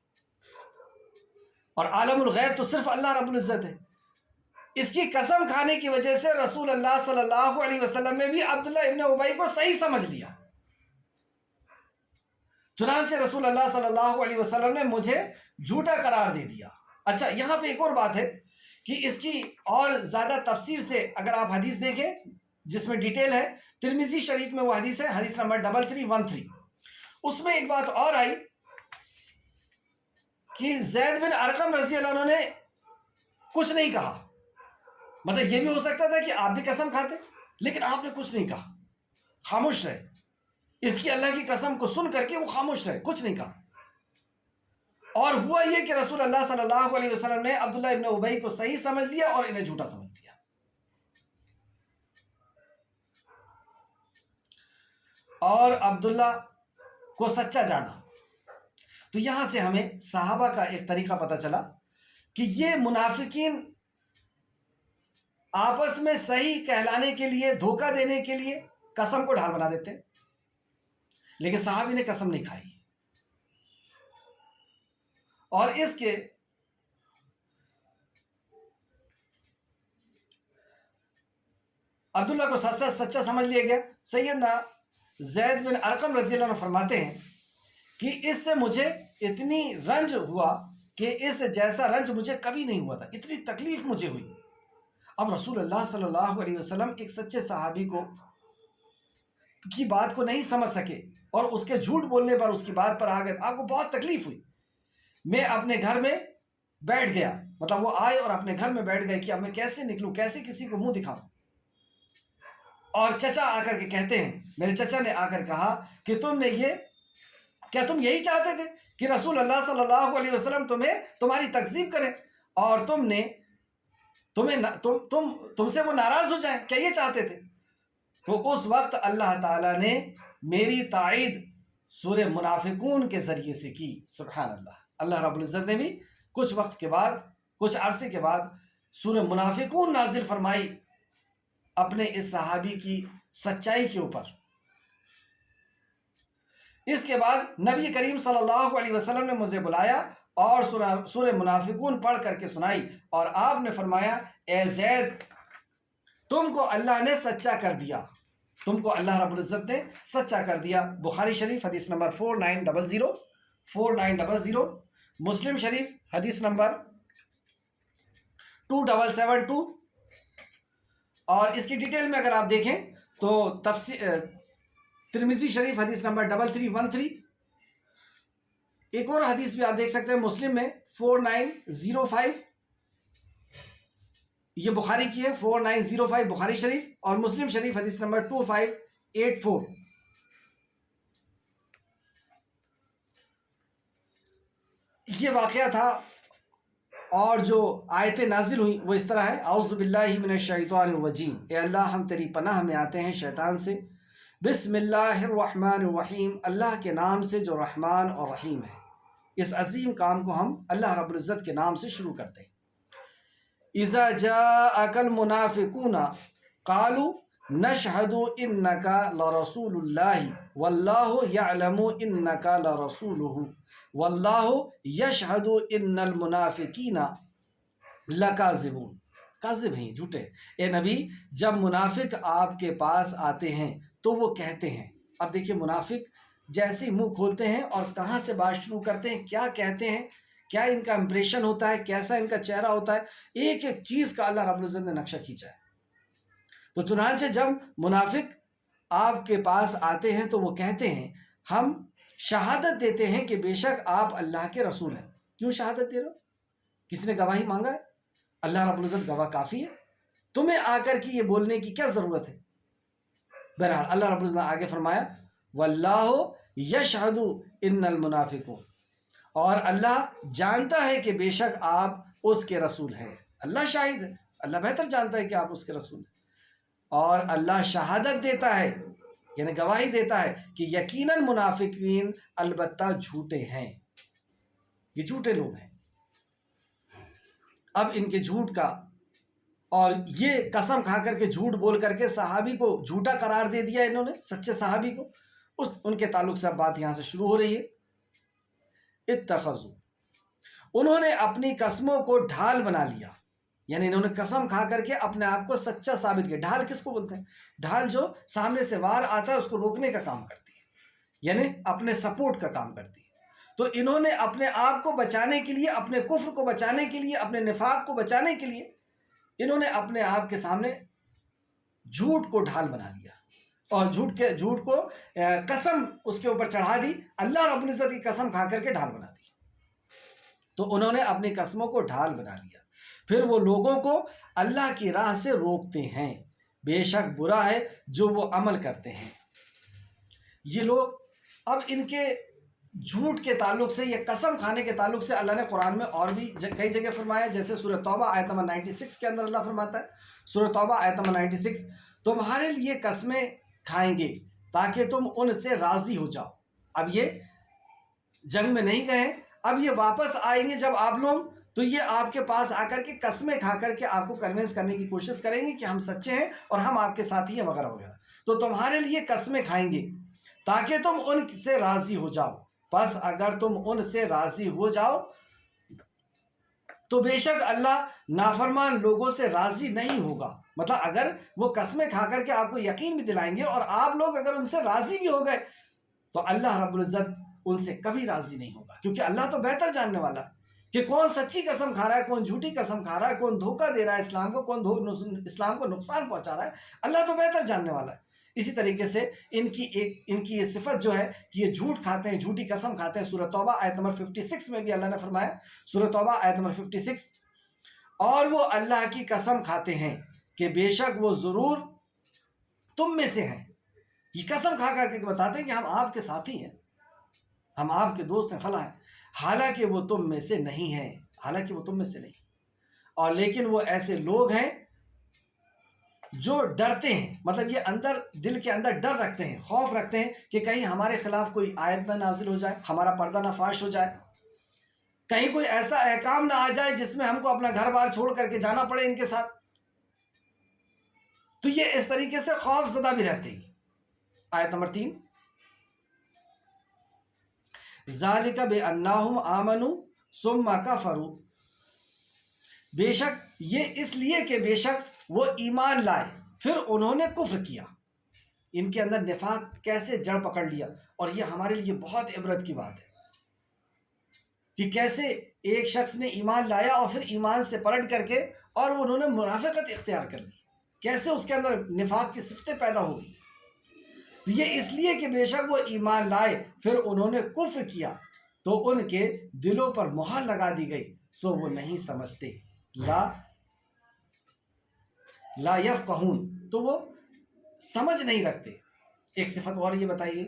اور عالم الغیب تو صرف اللہ رب العزت ہے. اس کی قسم کھانے کی وجہ سے رسول اللہ صلی اللہ علیہ وسلم نے بھی عبداللہ ابن ابی کو صحیح سمجھ لیا. چنانچہ رسول اللہ صلی اللہ علیہ وسلم نے مجھے جھوٹا قرار دے دیا. اچھا، یہاں پہ ایک اور بات ہے کہ اس کی اور زیادہ تفسیر سے اگر آپ حدیث دیکھیں جس میں ڈیٹیل ہے، ترمذی شریف میں وہ حدیث ہے، حدیث نمبر 3313. اس میں ایک بات اور آئی کہ زید بن ارقم رضی اللہ عنہ نے کچھ نہیں کہا. مطلب یہ بھی ہو سکتا تھا کہ آپ بھی قسم کھاتے، لیکن آپ نے کچھ نہیں کہا، خاموش رہے. اس کی اللہ کی قسم کو سن کر کے وہ خاموش رہے، کچھ نہیں کہا. اور ہوا یہ کہ رسول اللہ صلی اللہ علیہ وسلم نے عبداللہ ابن ابی کو صحیح سمجھ لیا اور انہیں جھوٹا سمجھ لیا. اور عبداللہ کو سچا جانا. تو یہاں سے ہمیں صحابہ کا ایک طریقہ پتہ چلا کہ یہ منافقین آپس میں صحیح کہلانے کے لیے، دھوکہ دینے کے لیے قسم کو ڈھال بنا دیتے ہیں، لیکن صحابی نے قسم نہیں کھائی. اور اس کے عبداللہ کو سچا سمجھ لیا گیا. سیدنا زید بن ارقم رضی اللہ عنہ فرماتے ہیں کہ اس سے مجھے اتنی رنج ہوا کہ اس جیسا رنج مجھے کبھی نہیں ہوا تھا، اتنی تکلیف مجھے ہوئی. اب رسول اللہ صلی اللہ علیہ وسلم ایک سچے صحابی کی بات کو نہیں سمجھ سکے اور اس کے جھوٹ بولنے پر، اس کی بات پر آ گئے. آپ کو بہت تکلیف ہوئی. میں اپنے گھر میں بیٹھ گیا، مطلب وہ آئے اور اپنے گھر میں بیٹھ گئے کہ اب میں کیسے نکلوں، کیسے کسی کو منہ دکھاؤں. اور چچا آ کر کے کہتے ہیں، میرے چچا نے آ کر کہا کہ کیا تم یہی چاہتے تھے کہ رسول اللہ صلی اللہ علیہ وسلم تمہاری تکذیب کریں اور تم سے وہ ناراض ہو جائیں؟ کیا یہ چاہتے تھے؟ تو اس وقت اللہ تعالیٰ نے میری تائید سورہ منافقون کے ذریعے سے کی. سبحان اللہ. اللہ رب العزت نے بھی کچھ وقت کے بعد، کچھ عرصے کے بعد سورہ منافقون نازل فرمائی اپنے اس صحابی کی سچائی کے اوپر. اس کے بعد نبی کریم صلی اللہ علیہ وسلم نے مجھے بلایا اور سورہ منافقون پڑھ کر کے سنائی، اور آپ نے فرمایا اے زید تم کو اللہ نے سچا کر دیا، تم کو اللہ رب العزت نے سچا کر دیا. بخاری شریف حدیث نمبر 4900 مسلم شریف حدیث نمبر 2772. اور اس کی ڈیٹیل میں اگر آپ دیکھیں تو ترمذی شریف حدیث نمبر 3313. ایک اور حدیث بھی آپ دیکھ سکتے ہیں مسلم میں 4905، یہ بخاری کی ہے 4905 بخاری شریف، اور مسلم شریف حدیث نمبر 2584. یہ واقعہ تھا، اور جو آیتیں نازل ہوئی وہ اس طرح ہے: اعوذ باللہ من الشیطان الرجیم، اے اللہ ہم تیری پناہ میں آتے ہیں شیطان سے. بسم اللہ الرحمن الرحیم، اللہ کے نام سے جو رحمان اور رحیم ہے. اس عظیم کام کو ہم اللہ رب العزت کے نام سے شروع کرتے ہیں. اذا جاءک المنافقون قالوا نشهد انك لرسول الله والله يعلم انك لرسوله والله يشهد ان المنافقین لکاذبون. کاذب ہیں، جھوٹے. اے نبی جب منافق آپ کے پاس آتے ہیں تو وہ کہتے ہیں، اب دیکھیے منافق جیسے منہ کھولتے ہیں اور کہاں سے بات شروع کرتے ہیں، کیا کہتے ہیں، کیا ان کا امپریشن ہوتا ہے، کیسا ان کا چہرہ ہوتا ہے، ایک ایک چیز کا اللہ رب العزت نے نقشہ کھینچا ہے. تو چنانچہ جب منافق آپ کے پاس آتے ہیں تو وہ کہتے ہیں ہم شہادت دیتے ہیں کہ بے شک آپ اللہ کے رسول ہیں. کیوں شہادت دے رہے ہو؟ کسی نے گواہی مانگا ہے؟ اللہ رب العزت گواہ کافی ہے. تمہیں آ کر کے یہ بولنے کی کیا ضرورت ہے؟ بہرحال اللہ رب العزت نے آگے فرمایا واللہ یشہد ان المنافقون، اور اللہ جانتا ہے کہ بے شک آپ اس کے رسول ہیں. اللہ شاہد ہے، اللہ بہتر جانتا ہے کہ آپ اس کے رسول ہیں، اور اللہ شہادت دیتا ہے یعنی گواہی دیتا ہے کہ یقیناً منافقین البتہ جھوٹے ہیں، یہ جھوٹے لوگ ہیں. اب ان کے جھوٹ کا، اور یہ قسم کھا کر کے جھوٹ بول کر کے صحابی کو جھوٹا قرار دے دیا انہوں نے، سچے صحابی کو. ان کے تعلق سے اب بات یہاں سے شروع ہو رہی ہے. اتخذوا، انہوں نے اپنی قسموں کو ڈھال بنا لیا، یعنی انہوں نے قسم کھا کر کے اپنے آپ کو سچا ثابت کیا. ڈھال کس کو بولتے ہیں؟ ڈھال جو سامنے سے وار آتا ہے اس کو روکنے کا کام کرتی ہے، یعنی اپنے سپورٹ کا کام کرتی ہے. تو انہوں نے اپنے آپ کو بچانے کے لیے، اپنے کفر کو بچانے کے لیے، اپنے نفاق کو بچانے کے لیے انہوں نے اپنے آپ کے سامنے جھوٹ کو ڈھال بنا لیا، اور جھوٹ کو قسم اس کے اوپر چڑھا دی. اللہ رب العزت کی قسم کھا کر کے ڈھال بنا دی. تو انہوں نے اپنی قسموں کو ڈھال بنا لیا. پھر وہ لوگوں کو اللہ کی راہ سے روکتے ہیں. بے شک برا ہے جو وہ عمل کرتے ہیں. یہ لوگ اب ان کے جھوٹ کے تعلق سے، یہ قسم کھانے کے تعلق سے اللہ نے قرآن میں اور بھی کئی جگہ فرمایا. جیسے سورہ توبہ آیت نمبر 96 کے اندر اللہ فرماتا ہے، سورہ توبہ آیت نمبر 96، تمہارے لیے قسمیں کھائیں گے تاکہ تم ان سے راضی ہو جاؤ. اب یہ جنگ میں نہیں گئے، اب یہ واپس آئیں گے جب آپ لوگ، تو یہ آپ کے پاس آ کر کے قسمیں کھا کر کے آپ کو کنونس کرنے کی کوشش کریں گے کہ ہم سچے ہیں اور ہم آپ کے ساتھی ہیں وغیرہ وغیرہ. تو تمہارے لیے قسمیں کھائیں گے تاکہ تم ان سے راضی ہو جاؤ. بس اگر تم ان سے راضی ہو جاؤ تو بے شک اللہ نافرمان لوگوں سے راضی نہیں ہوگا. مطلب اگر وہ قسمیں کھا کر کے آپ کو یقین بھی دلائیں گے اور آپ لوگ اگر ان سے راضی بھی ہو گئے تو اللہ رب العزت ان سے کبھی راضی نہیں ہوگا، کیونکہ اللہ تو بہتر جاننے والا ہے کہ کون سچی قسم کھا رہا ہے، کون جھوٹی قسم کھا رہا ہے، کون دھوکہ دے رہا ہے اسلام کو، کون اسلام کو نقصان پہنچا رہا ہے. اللہ تو بہتر جاننے والا ہے. اسی طریقے سے ان کی یہ صفت جو ہے کہ یہ جھوٹ کھاتے ہیں، جھوٹی قسم کھاتے ہیں. سورہ توبہ آیت نمبر 56 میں بھی اللہ نے فرمایا، سورہ توبہ آیت نمبر 56، اور وہ اللہ کی قسم کھاتے ہیں کہ بے شک وہ ضرور تم میں سے ہیں. یہ قسم کھا کر کے بتاتے ہیں کہ ہم آپ کے ساتھی ہیں، ہم آپ کے دوست ہیں، فلاں ہیں، حالانکہ وہ تم میں سے نہیں ہیں، اور لیکن وہ ایسے لوگ ہیں جو ڈرتے ہیں، مطلب یہ اندر دل کے اندر ڈر رکھتے ہیں، خوف رکھتے ہیں کہ کہیں ہمارے خلاف کوئی آیت نہ نازل ہو جائے، ہمارا پردہ نہ فاش ہو جائے، کہیں کوئی ایسا احکام نہ آ جائے جس میں ہم کو اپنا گھر بار چھوڑ کر کے جانا پڑے ان کے ساتھ، تو یہ اس طریقے سے خوف زدہ بھی رہتے ہیں۔ آیت نمبر 3، ذالک بانہم آمنوا ثم کفروا، بے شک یہ اس لیے کہ بے شک وہ ایمان لائے پھر انہوں نے کفر کیا۔ ان کے اندر نفاق کیسے جڑ پکڑ لیا، اور یہ ہمارے لیے بہت عبرت کی بات ہے کہ کیسے ایک شخص نے ایمان لایا اور پھر ایمان سے پلٹ کر کے اور انہوں نے منافقت اختیار کر لی، کیسے اس کے اندر نفاق کی صفتیں پیدا ہو گئی۔ تو یہ اس لیے کہ بے شک وہ ایمان لائے پھر انہوں نے کفر کیا تو ان کے دلوں پر مہر لگا دی گئی، سو وہ نہیں سمجھتے، لا یفقہون، تو وہ سمجھ نہیں رکھتے۔ ایک صفت اور یہ بتائیے،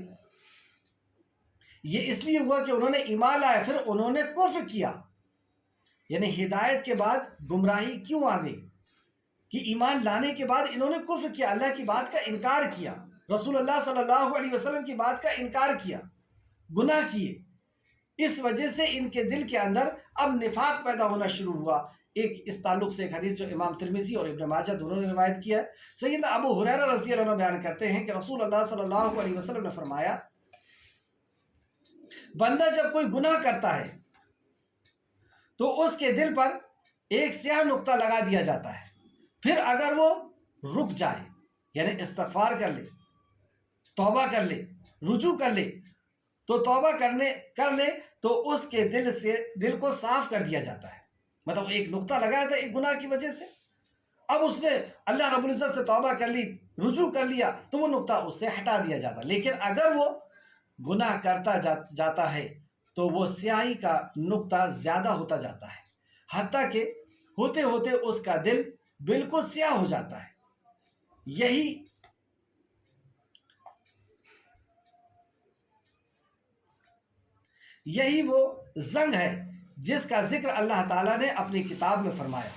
یہ اس لیے ہوا کہ انہوں نے ایمان لایا پھر انہوں نے کفر کیا، یعنی ہدایت کے بعد گمراہی کیوں آ گئی کہ ایمان لانے کے بعد انہوں نے کفر کیا، اللہ کی بات کا انکار کیا، رسول اللہ صلی اللہ علیہ وسلم کی بات کا انکار کیا، گناہ کیے، اس وجہ سے ان کے دل کے اندر اب نفاق پیدا ہونا شروع ہوا۔ ایک اس تعلق سے ایک حدیث جو امام ترمذی اور ابن ماجہ دونوں نے روایت کیا ہے، سیدنا ابو ہریرہ رضی اللہ عنہ بیان کرتے ہیں کہ رسول اللہ صلی اللہ علیہ وسلم نے فرمایا، بندہ جب کوئی گناہ کرتا ہے تو اس کے دل پر ایک سیاہ نقطہ لگا دیا جاتا ہے، پھر اگر وہ رک جائے، یعنی استغفار کر لے، توبہ کر لے، رجوع کر لے، تو توبہ کر لے تو اس کے دل کو صاف کر دیا جاتا ہے۔ مطلب ایک نقطہ لگایا تھا ایک گناہ کی وجہ سے، اب اس نے اللہ رب العزت سے توبہ کر لی، رجوع کر لیا، تو وہ نقطہ اس سے ہٹا دیا جاتا۔ لیکن اگر وہ گناہ کرتا جاتا ہے تو وہ سیاہی کا نقطہ زیادہ ہوتا جاتا ہے، حتیٰ کہ ہوتے ہوتے اس کا دل بالکل سیاہ ہو جاتا ہے۔ یہی وہ زنگ ہے جس کا ذکر اللہ تعالیٰ نے اپنی کتاب میں فرمایا،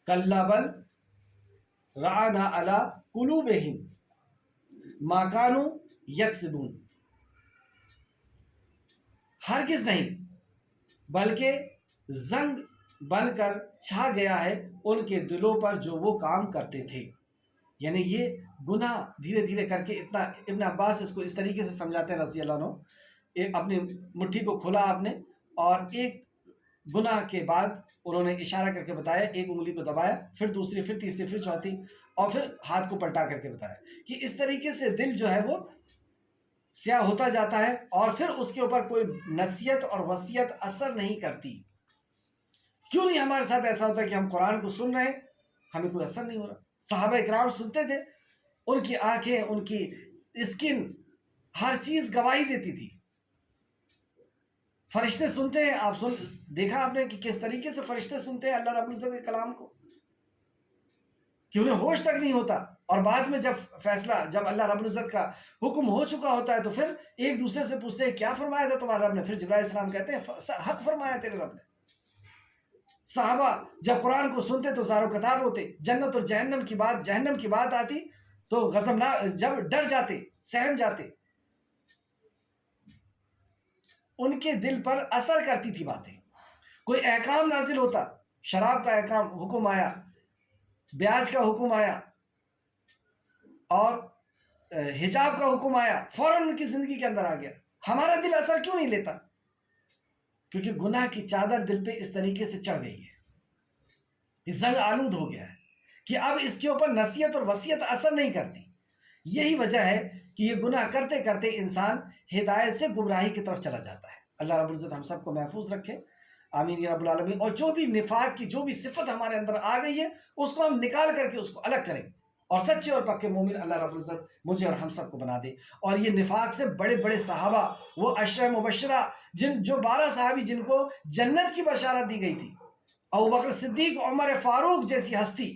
کَلَّا بَلْ رَعَنَا عَلَىٰ قُلُوبِهِمْ مَا كَانُوا يَكْسِبُونَ، ہرگز نہیں بلکہ زنگ بن کر چھا گیا ہے ان کے دلوں پر جو وہ کام کرتے تھے۔ یعنی یہ گناہ دھیرے دھیرے کر کے اتنا، ابن عباس اس کو اس طریقے سے سمجھاتے ہیں رضی اللہ عنہ، ایک اپنی مٹھی کو کھولا آپ نے اور ایک گناہ کے بعد انہوں نے اشارہ کر کے بتایا، ایک انگلی کو دبایا، پھر دوسری، پھر تیسری، پھر چوتھی، اور پھر ہاتھ کو پلٹا کر کے بتایا کہ اس طریقے سے دل جو ہے وہ سیاہ ہوتا جاتا ہے، اور پھر اس کے اوپر کوئی نصیحت اور وصیت اثر نہیں کرتی۔ کیوں نہیں ہمارے ساتھ ایسا ہوتا کہ ہم قرآن کو سن رہے ہیں، ہمیں کوئی اثر نہیں ہو رہا؟ صحابہ اکرام سنتے تھے، ان کی آنکھیں، ان کی اسکن، ہر چیز گواہی دیتی تھی۔ فرشتے سنتے ہیں، دیکھا آپ نے کہ کس طریقے سے فرشتے سنتے ہیں اللہ رب العزت کے کلام کو، کہ انہیں ہوش تک نہیں ہوتا، اور بعد میں جب اللہ رب العزت کا حکم ہو چکا ہوتا ہے تو پھر ایک دوسرے سے پوچھتے ہیں کیا فرمایا تھا تمہارے رب نے؟ پھر جبرائیل السلام کہتے ہیں حق فرمایا تیرے رب نے۔ صحابہ جب قرآن کو سنتے تو زار و قطار ہوتے، جنت اور جہنم کی بات آتی تو جب ڈر جاتے، سہم جاتے، ان کے دل پر اثر کرتی تھی باتیں۔ کوئی احکام نازل ہوتا، شراب کا حکم آیا، بیاج کا حکم آیا، اور حجاب کا حکم آیا، فوراً ان کی زندگی کے اندر آ گیا، ہمارا دل اثر کیوں نہیں لیتا؟ کیونکہ گناہ کی چادر دل پہ اس طریقے سے چڑھ گئی ہے، زنگ آلود ہو گیا ہے کہ اب اس کے اوپر نصیحت اور وصیت اثر نہیں کرتی۔ یہی وجہ ہے کہ یہ گناہ کرتے کرتے انسان ہدایت سے گمراہی کی طرف چلا جاتا ہے۔ اللہ رب العزت ہم سب کو محفوظ رکھے، آمین یا رب العالمین۔ اور جو بھی نفاق کی جو بھی صفت ہمارے اندر آ گئی ہے اس کو ہم نکال کر کے اس کو الگ کریں، اور سچے اور پکے مومن اللہ رب العزت مجھے اور ہم سب کو بنا دے۔ اور یہ نفاق سے بڑے بڑے صحابہ، وہ عشرہ مبشرہ، جو 12 صحابی جن کو جنت کی بشارت دی گئی تھی، ابوبکر صدیق، عمر فاروق جیسی ہستی،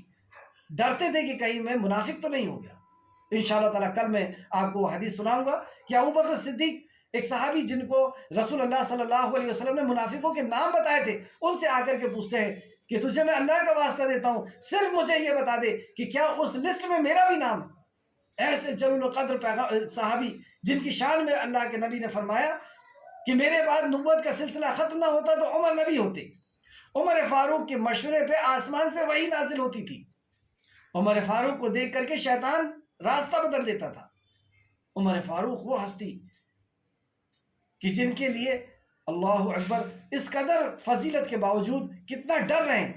ڈرتے تھے کہ کہیں میں منافق تو نہیں ہو گیا۔ انشاءاللہ تعالیٰ کل میں آپ کو حدیث سناؤں گا کہ ابوبکر صدیق ایک صحابی جن کو رسول اللہ صلی اللہ علیہ وسلم نے منافقوں کے نام بتائے تھے، ان سے آ کر کے پوچھتے ہیں کہ تجھے میں اللہ کا واسطہ دیتا ہوں، صرف مجھے یہ بتا دے کہ کیا اس لسٹ میں میرا بھی نام ہے؟ ایسے جلیل القدر صحابی جن کی شان میں اللہ کے نبی نے فرمایا کہ میرے بعد نبوت کا سلسلہ ختم نہ ہوتا تو عمر نبی ہوتے۔ عمر فاروق کے مشورے پہ آسمان سے وحی نازل ہوتی تھی۔ عمر فاروق کو دیکھ کر کے شیطان راستہ بدل دیتا تھا۔ عمر فاروق وہ ہستی کہ جن کے لیے اللہ اکبر اس قدر فضیلت کے باوجود کتنا ڈر رہے ہیں،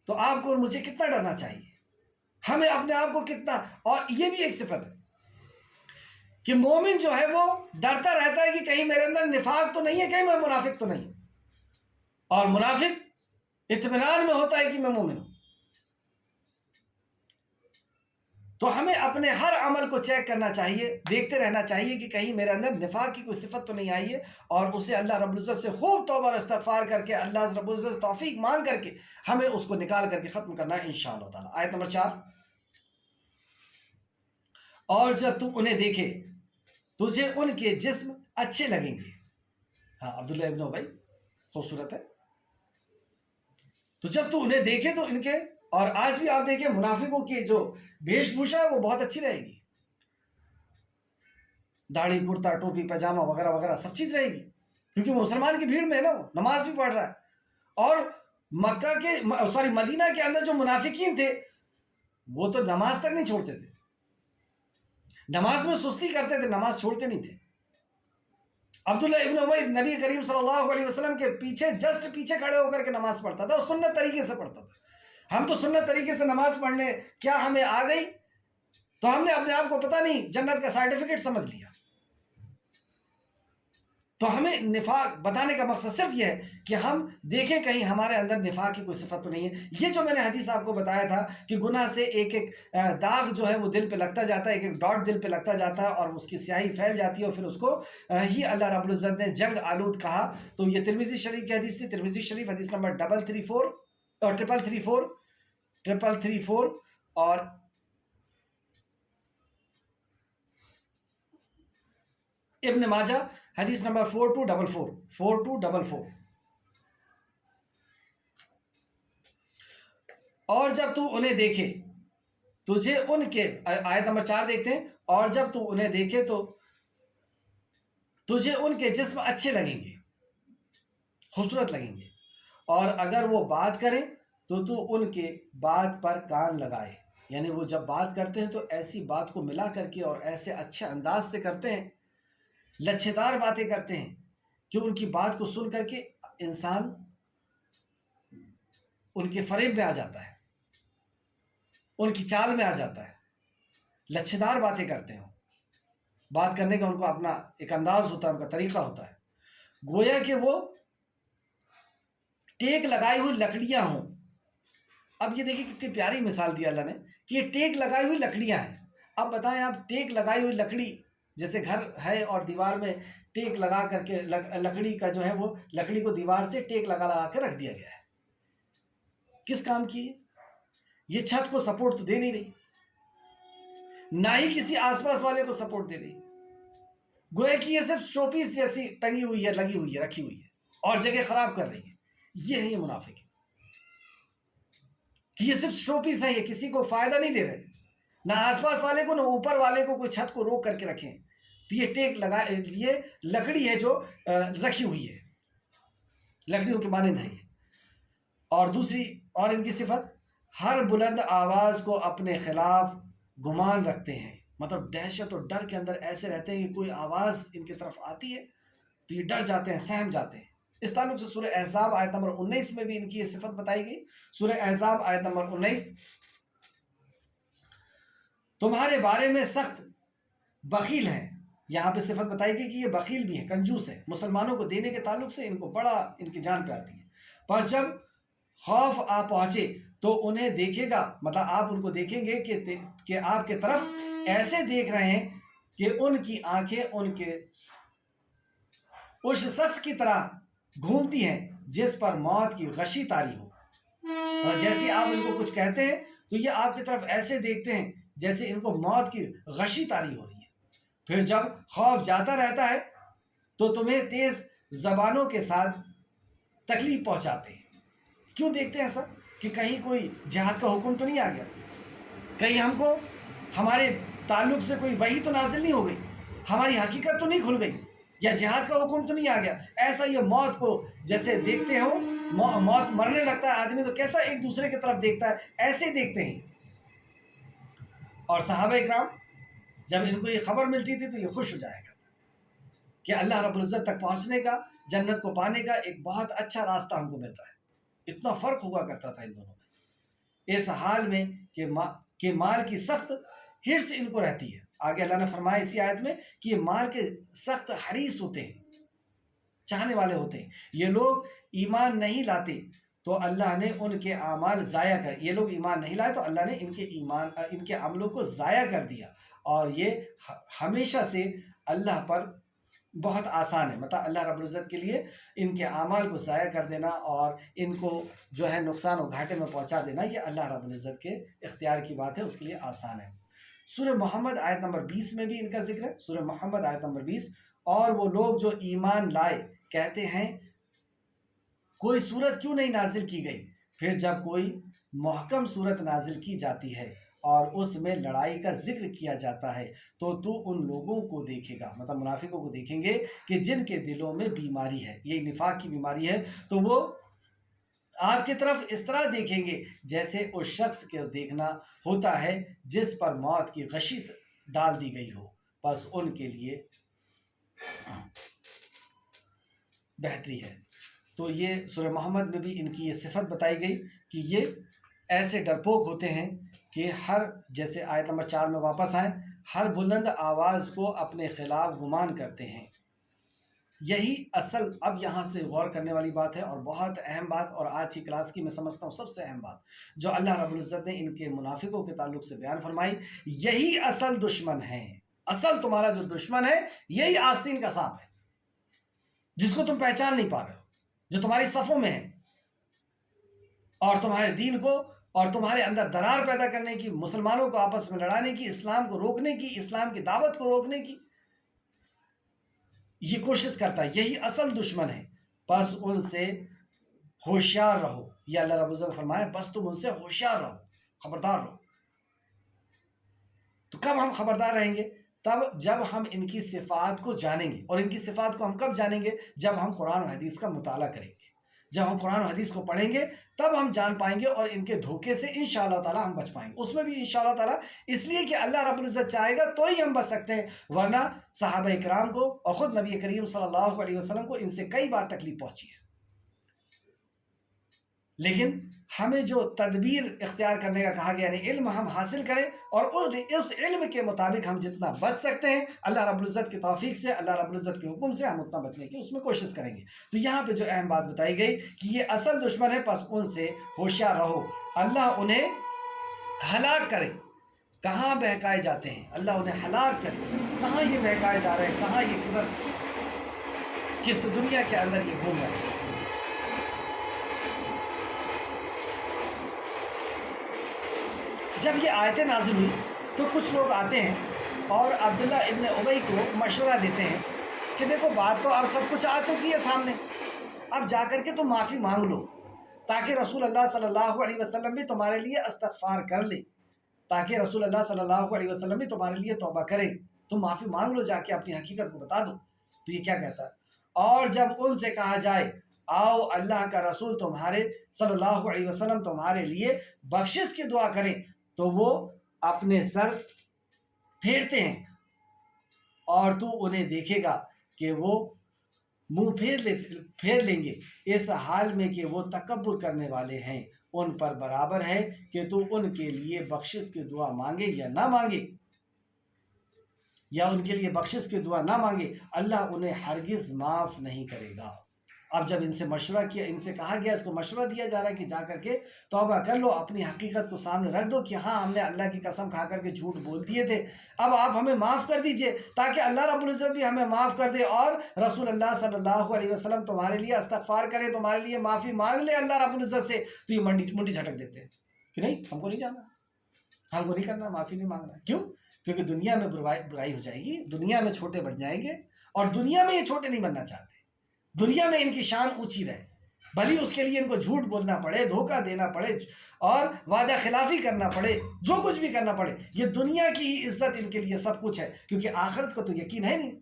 تو آپ کو اور مجھے کتنا ڈرنا چاہیے، ہمیں اپنے آپ کو کتنا۔ اور یہ بھی ایک صفت ہے کہ مومن جو ہے وہ ڈرتا رہتا ہے کہ کہیں میرے اندر نفاق تو نہیں ہے، کہیں میں منافق تو نہیں ہوں، اور منافق اطمینان میں ہوتا ہے کہ میں مومن ہوں۔ تو ہمیں اپنے ہر عمل کو چیک کرنا چاہیے، دیکھتے رہنا چاہیے کہ کہیں میرے اندر نفاق کی کوئی صفت تو نہیں آئی ہے، اور اسے اللہ رب العزت سے خوب توبہ اور استغفار کر کے، اللہ رب العزت سے توفیق مانگ کر کے ہمیں اس کو نکال کر کے ختم کرنا ہے انشاءاللہ تعالی۔ آیت نمبر 4، اور جب تم انہیں دیکھے تجھے ان کے جسم اچھے لگیں گے۔ ہاں، عبداللہ ابن ابی خوبصورت ہے۔ تو جب تو انہیں دیکھے تو ان کے، اور آج بھی آپ دیکھیں منافقوں کی جو بھیش بھوشا ہے وہ بہت اچھی رہے گی، داڑھی کرتا ٹوپی پاجامہ وغیرہ وغیرہ سب چیز رہے گی، کیونکہ وہ مسلمان کی بھیڑ میں ہے نا، وہ نماز بھی پڑھ رہا ہے۔ اور مدینہ کے اندر جو منافقین تھے وہ تو نماز تک نہیں چھوڑتے تھے، نماز میں سستی کرتے تھے، نماز چھوڑتے نہیں تھے۔ عبداللہ ابن ابی نبی کریم صلی اللہ علیہ وسلم کے پیچھے جسٹ پیچھے کھڑے ہو کر کے نماز پڑھتا تھا، اور سنت طریقے سے پڑھتا تھا۔ ہم تو سنت طریقے سے نماز پڑھنے کیا ہمیں آ گئی تو ہم نے اپنے آپ کو پتہ نہیں جنت کا سرٹیفکیٹ سمجھ لیا۔ تو ہمیں نفاق بتانے کا مقصد صرف یہ ہے کہ ہم دیکھیں کہیں ہمارے اندر نفاق کی کوئی صفت تو نہیں ہے۔ یہ جو میں نے حدیث آپ کو بتایا تھا کہ گناہ سے ایک ایک داغ جو ہے وہ دل پہ لگتا جاتا ہے، ایک ایک ڈاٹ دل پہ لگتا جاتا ہے، اور اس کی سیاہی پھیل جاتی ہے، اور پھر اس کو ہی اللہ رب العزت نے جنگ آلود کہا۔ تو یہ ترمذی شریف کی حدیث تھی، ترمذی شریف حدیث نمبر 334 اور 334 اور ابن ماجہ حدیث نمبر 4244۔ اور جب تو انہیں دیکھے تجھے ان کے، آیت نمبر 4 دیکھتے ہیں، اور جب تو انہیں دیکھے تو تجھے ان کے جسم اچھے لگیں گے، خوبصورت لگیں گے، اور اگر وہ بات کریں تو تو ان کے بات پر کان لگائے۔ یعنی وہ جب بات کرتے ہیں تو ایسی بات کو ملا کر کے اور ایسے اچھے انداز سے کرتے ہیں، لچھے دار باتیں کرتے ہیں کہ ان کی بات کو سن کر کے انسان ان کے فریب میں آ جاتا ہے، ان کی چال میں آ جاتا ہے۔ لچھے دار باتیں کرتے ہیں، بات کرنے کا ان کو اپنا ایک انداز ہوتا ہے، ان کا طریقہ ہوتا ہے، گویا کہ وہ ٹیک لگائی ہوئی لکڑیاں ہوں۔ اب یہ دیکھیں کتنی پیاری مثال دی اللہ نے کہ یہ ٹیک لگائی ہوئی لکڑیاں ہیں۔ اب بتائیں آپ، ٹیک لگائی ہوئی لکڑی، جیسے گھر ہے اور دیوار میں ٹیک لگا کر کے لکڑی کا جو ہے وہ لکڑی کو دیوار سے ٹیک لگا لگا کے رکھ دیا گیا ہے، کس کام کی؟ یہ چھت کو سپورٹ تو دے نہیں رہی، نہ ہی کسی آس پاس والے کو سپورٹ دے رہی، گویا کہ یہ صرف شو پیس جیسی ٹنگی ہوئی ہے، لگی ہوئی ہے، رکھی ہوئی ہے، اور جگہ خراب کر رہی ہے۔ یہ ہے یہ منافق کہ یہ صرف شو پیس ہے، یہ کسی کو فائدہ نہیں دے رہے، نہ آس پاس والے کو، نہ اوپر والے کو، کوئی چھت کو روک کر کے رکھیں۔ تو یہ ٹیک لگا، یہ لکڑی ہے جو رکھی ہوئی ہے، لکڑیوں کے مانند ہے یہ۔ اور دوسری، اور ان کی صفت، ہر بلند آواز کو اپنے خلاف گمان رکھتے ہیں، مطلب دہشت اور ڈر کے اندر ایسے رہتے ہیں کہ کوئی آواز ان کی طرف آتی ہے تو یہ ڈر جاتے ہیں، سہم جاتے ہیں۔ اس تعلق سے سورہ احزاب آیت نمبر 19 میں بھی ان کی یہ صفت بتائی گئی۔ سورہ احزاب آیت نمبر 19، تمہارے بارے میں سخت بخیل ہیں۔ یہاں پہ صفت بتائی گئی کہ یہ بخیل بھی ہے، کنجوس ہے، مسلمانوں کو دینے کے تعلق سے ان کو بڑا ان کی جان پہ آتی ہے۔ پس جب خوف آ پہنچے تو انہیں دیکھے گا، مطلب آپ ان کو دیکھیں گے کہ آپ کے طرف ایسے دیکھ رہے ہیں کہ ان کی آنکھیں ان کے اس شخص کی طرح گھومتی ہیں جس پر موت کی غشی طاری ہو، اور جیسے آپ ان کو کچھ کہتے ہیں تو یہ آپ کی طرف ایسے دیکھتے ہیں جیسے ان کو موت کی غشی طاری ہو رہی ہے۔ پھر جب خوف جاتا رہتا ہے تو تمہیں تیز زبانوں کے ساتھ تکلیف پہنچاتے ہیں۔ کیوں دیکھتے ہیں ایسا؟ کہ کہیں کوئی جہاد کا حکم تو نہیں آ گیا، کہیں ہم کو ہمارے تعلق سے کوئی وحی تو نازل نہیں ہو گئی، ہماری حقیقت تو نہیں کھل گئی، یا جہاد کا حکم تو نہیں آ گیا۔ ایسا یہ موت کو جیسے دیکھتے ہو، موت مرنے لگتا ہے آدمی تو کیسا ایک دوسرے کی طرف دیکھتا ہے، ایسے دیکھتے ہیں۔ اور صحابہ اکرام جب ان کو یہ خبر ملتی تھی تو یہ خوش ہو جایا کرتا کہ اللہ رب العزت تک پہنچنے کا، جنت کو پانے کا ایک بہت اچھا راستہ ہم کو مل رہا ہے۔ اتنا فرق ہوا کرتا تھا ان دونوں میں، اس حال میں کہ مال کی سخت حرص ان کو رہتی ہے۔ آگے اللہ نے فرمایا اسی آیت میں کہ یہ مال کے سخت حریص ہوتے ہیں، چاہنے والے ہوتے ہیں۔ یہ لوگ ایمان نہیں لاتے تو اللہ نے ان کے اعمال ضائع کر، یہ لوگ ایمان نہیں لائے تو اللہ نے ان کے عملوں کو ضائع کر دیا، اور یہ ہمیشہ سے اللہ پر بہت آسان ہے، مطلب اللہ رب العزت کے لیے ان کے اعمال کو ضائع کر دینا اور ان کو جو ہے نقصان و گھاٹے میں پہنچا دینا، یہ اللہ رب العزت کے اختیار کی بات ہے، اس کے لیے آسان ہے۔ سورہ محمد آیت نمبر 20 میں بھی ان کا ذکر ہے، سورہ محمد آیت نمبر 20، اور وہ لوگ جو ایمان لائے کہتے ہیں کوئی صورت کیوں نہیں نازل کی گئی، پھر جب کوئی محکم صورت نازل کی جاتی ہے اور اس میں لڑائی کا ذکر کیا جاتا ہے تو ان لوگوں کو دیکھے گا، مطلب منافقوں کو دیکھیں گے کہ جن کے دلوں میں بیماری ہے، یہ نفاق کی بیماری ہے، تو وہ آپ کی طرف اس طرح دیکھیں گے جیسے اس شخص کے دیکھنا ہوتا ہے جس پر موت کی غشی ڈال دی گئی ہو، بس ان کے لیے بہتری ہے۔ تو یہ سورہ محمد میں بھی ان کی یہ صفت بتائی گئی کہ یہ ایسے ڈرپوک ہوتے ہیں کہ جیسے آیت نمبر 4 میں واپس آئیں، ہر بلند آواز کو اپنے خلاف گمان کرتے ہیں۔ یہی اصل اب یہاں سے غور کرنے والی بات ہے، اور بہت اہم بات، اور آج کی کلاس کی میں سمجھتا ہوں سب سے اہم بات جو اللہ رب العزت نے ان کے منافقوں کے تعلق سے بیان فرمائی، یہی اصل دشمن ہے۔ اصل تمہارا جو دشمن ہے یہی آستین کا سانپ ہے، جس کو تم پہچان نہیں پا رہے ہو، جو تمہاری صفوں میں ہے، اور تمہارے دین کو اور تمہارے اندر درار پیدا کرنے کی، مسلمانوں کو آپس میں لڑانے کی، اسلام کو روکنے کی، اسلام کی دعوت کو روکنے کی یہ کوشش کرتا ہے، یہی اصل دشمن ہے، بس ان سے ہوشیار رہو۔ یہ اللہ رب العزت نے فرمایا بس تم ان سے ہوشیار رہو، خبردار رہو۔ تو کب ہم خبردار رہیں گے؟ تب جب ہم ان کی صفات کو جانیں گے، اور ان کی صفات کو ہم کب جانیں گے؟ جب ہم قرآن و حدیث کا مطالعہ کریں گے، جب ہم قرآن و حدیث کو پڑھیں گے تب ہم جان پائیں گے، اور ان کے دھوکے سے انشاءاللہ تعالی ہم بچ پائیں گے، اس میں بھی انشاءاللہ تعالی اس لیے کہ اللہ رب العزت چاہے گا تو ہی ہم بچ سکتے ہیں، ورنہ صحابہ اکرام کو اور خود نبی کریم صلی اللہ علیہ وسلم کو ان سے کئی بار تکلیف پہنچی ہے، لیکن ہمیں جو تدبیر اختیار کرنے کا کہا گیا، یعنی علم ہم حاصل کریں، اور اس علم کے مطابق ہم جتنا بچ سکتے ہیں اللہ رب العزت کی توفیق سے، اللہ رب العزت کے حکم سے ہم اتنا بچنے کی اس میں کوشش کریں گے۔ تو یہاں پہ جو اہم بات بتائی گئی کہ یہ اصل دشمن ہے، پس ان سے ہوشیار رہو، اللہ انہیں ہلاک کرے۔ کہاں بہکائے جاتے ہیں؟ اللہ انہیں ہلاک کرے، کہاں یہ بہکائے جا رہے ہیں، کہاں یہ کدھر کس دنیا کے اندر یہ گھوم رہے ہیں۔ جب یہ آیتیں نازل ہوئی تو کچھ لوگ آتے ہیں اور عبداللہ ابن ابی کو مشورہ دیتے ہیں کہ دیکھو بات تو اب سب کچھ آ چکی ہے سامنے، اب جا کر کے تم معافی مانگ لو، تاکہ رسول اللہ صلی اللہ علیہ وسلم بھی تمہارے لیے استغفار کر لے، تاکہ رسول اللہ صلی اللہ علیہ وسلم بھی تمہارے لیے توبہ کرے، تم معافی مانگ لو، جا کے اپنی حقیقت کو بتا دو۔ تو یہ کیا کہتا ہے؟ اور جب ان سے کہا جائے آؤ اللہ کا رسول تمہارے صلی اللہ علیہ وسلم تمہارے لیے بخشش کی دعا کریں، تو وہ اپنے سر پھیرتے ہیں، اور تو انہیں دیکھے گا کہ وہ منہ پھیر لیں گے، اس حال میں کہ وہ تکبر کرنے والے ہیں، ان پر برابر ہے کہ تو ان کے لیے بخشش کی دعا مانگے یا نہ مانگے، یا ان کے لیے بخشش کی دعا نہ مانگے، اللہ انہیں ہرگز معاف نہیں کرے گا۔ اب جب ان سے مشورہ کیا، ان سے کہا گیا، اس کو مشورہ دیا جا رہا ہے کہ جا کر کے توبہ کر لو، اپنی حقیقت کو سامنے رکھ دو کہ ہاں ہم نے اللہ کی قسم کھا کر کے جھوٹ بول دیے تھے، اب آپ ہمیں معاف کر دیجئے، تاکہ اللہ رب العزت بھی ہمیں معاف کر دے، اور رسول اللہ صلی اللہ علیہ وسلم تمہارے لیے استغفار کرے، تمہارے لیے معافی مانگ لے اللہ رب العزت سے۔ تو یہ منڈی جھٹک دیتے ہیں کہ نہیں، ہم کو نہیں جانا، ہم کو نہیں کرنا، معافی نہیں مانگنا۔ کیوں؟ کیونکہ دنیا میں برائی ہو جائے گی، دنیا میں چھوٹے بن جائیں گے، اور دنیا میں یہ چھوٹے نہیں بننا چاہتے، دنیا میں ان کی شان اونچی رہے، بھلی اس کے لیے ان کو جھوٹ بولنا پڑے، دھوکہ دینا پڑے اور وعدہ خلافی کرنا پڑے، جو کچھ بھی کرنا پڑے، یہ دنیا کی ہی عزت ان کے لیے سب کچھ ہے، کیونکہ آخرت کو تو یقین ہے نہیں۔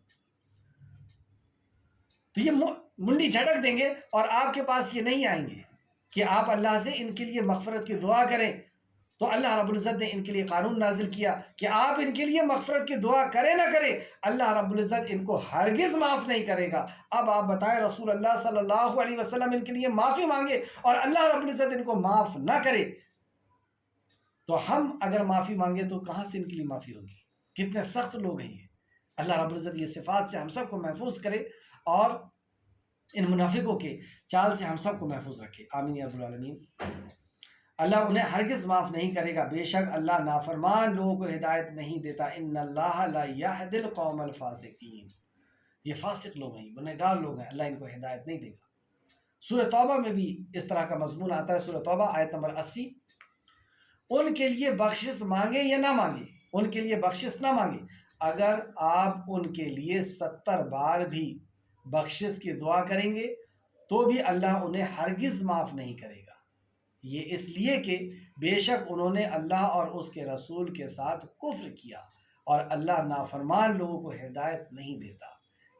تو یہ منڈی جھٹک دیں گے اور آپ کے پاس یہ نہیں آئیں گے کہ آپ اللہ سے ان کے لیے مغفرت کی دعا کریں۔ تو اللہ رب العزت نے ان کے لیے قانون نازل کیا کہ آپ ان کے لیے مغفرت کی دعا کریں نہ کریں، اللہ رب العزت ان کو ہرگز معاف نہیں کرے گا۔ اب آپ بتائیں رسول اللہ صلی اللہ علیہ وسلم ان کے لیے معافی مانگے اور اللہ رب العزت ان کو معاف نہ کرے، تو ہم اگر معافی مانگے تو کہاں سے ان کے لیے معافی ہوگی؟ کتنے سخت لوگ ہیں یہ۔ اللہ رب العزت یہ صفات سے ہم سب کو محفوظ کرے اور ان منافقوں کے چال سے ہم سب کو محفوظ رکھے، آمین یا رب العالمین۔ اللہ انہیں ہرگز معاف نہیں کرے گا، بے شک اللہ نافرمان لوگوں کو ہدایت نہیں دیتا، ان اللہ لا یہدی القوم الفاسقین، یہ فاسق لوگ ہیں، گنہگار لوگ ہیں، اللہ ان کو ہدایت نہیں دے گا۔ سورہ توبہ میں بھی اس طرح کا مضمون آتا ہے، سورہ توبہ آیت نمبر 80، ان کے لیے بخشش مانگے یا نہ مانگے، ان کے لیے بخشش نہ مانگے، اگر آپ ان کے لیے 70 بار بھی بخشش کی دعا کریں گے تو بھی اللہ انہیں ہرگز معاف نہیں کرے گا، یہ اس لیے کہ بے شک انہوں نے اللہ اور اس کے رسول کے ساتھ کفر کیا اور اللہ نافرمان لوگوں کو ہدایت نہیں دیتا۔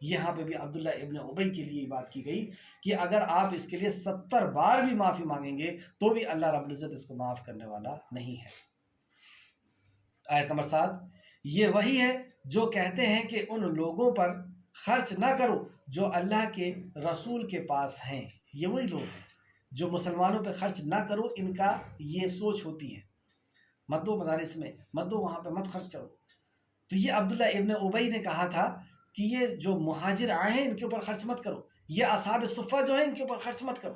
یہاں پہ بھی عبداللہ ابن ابی کے لیے بات کی گئی کہ اگر آپ اس کے لیے 70 بار بھی معافی مانگیں گے تو بھی اللہ رب العزت اس کو معاف کرنے والا نہیں ہے۔ آیت نمبر 7، یہ وہی ہے جو کہتے ہیں کہ ان لوگوں پر خرچ نہ کرو جو اللہ کے رسول کے پاس ہیں۔ یہ وہی لوگ ہیں جو مسلمانوں پہ خرچ نہ کرو، ان کا یہ سوچ ہوتی ہے، مت دو مدارس میں، مت دو وہاں پہ، مت خرچ کرو۔ تو یہ عبداللہ ابن ابی نے کہا تھا کہ یہ جو مہاجر آئے ہیں ان کے اوپر خرچ مت کرو، یہ اصحاب صفہ جو ہیں ان کے اوپر خرچ مت کرو۔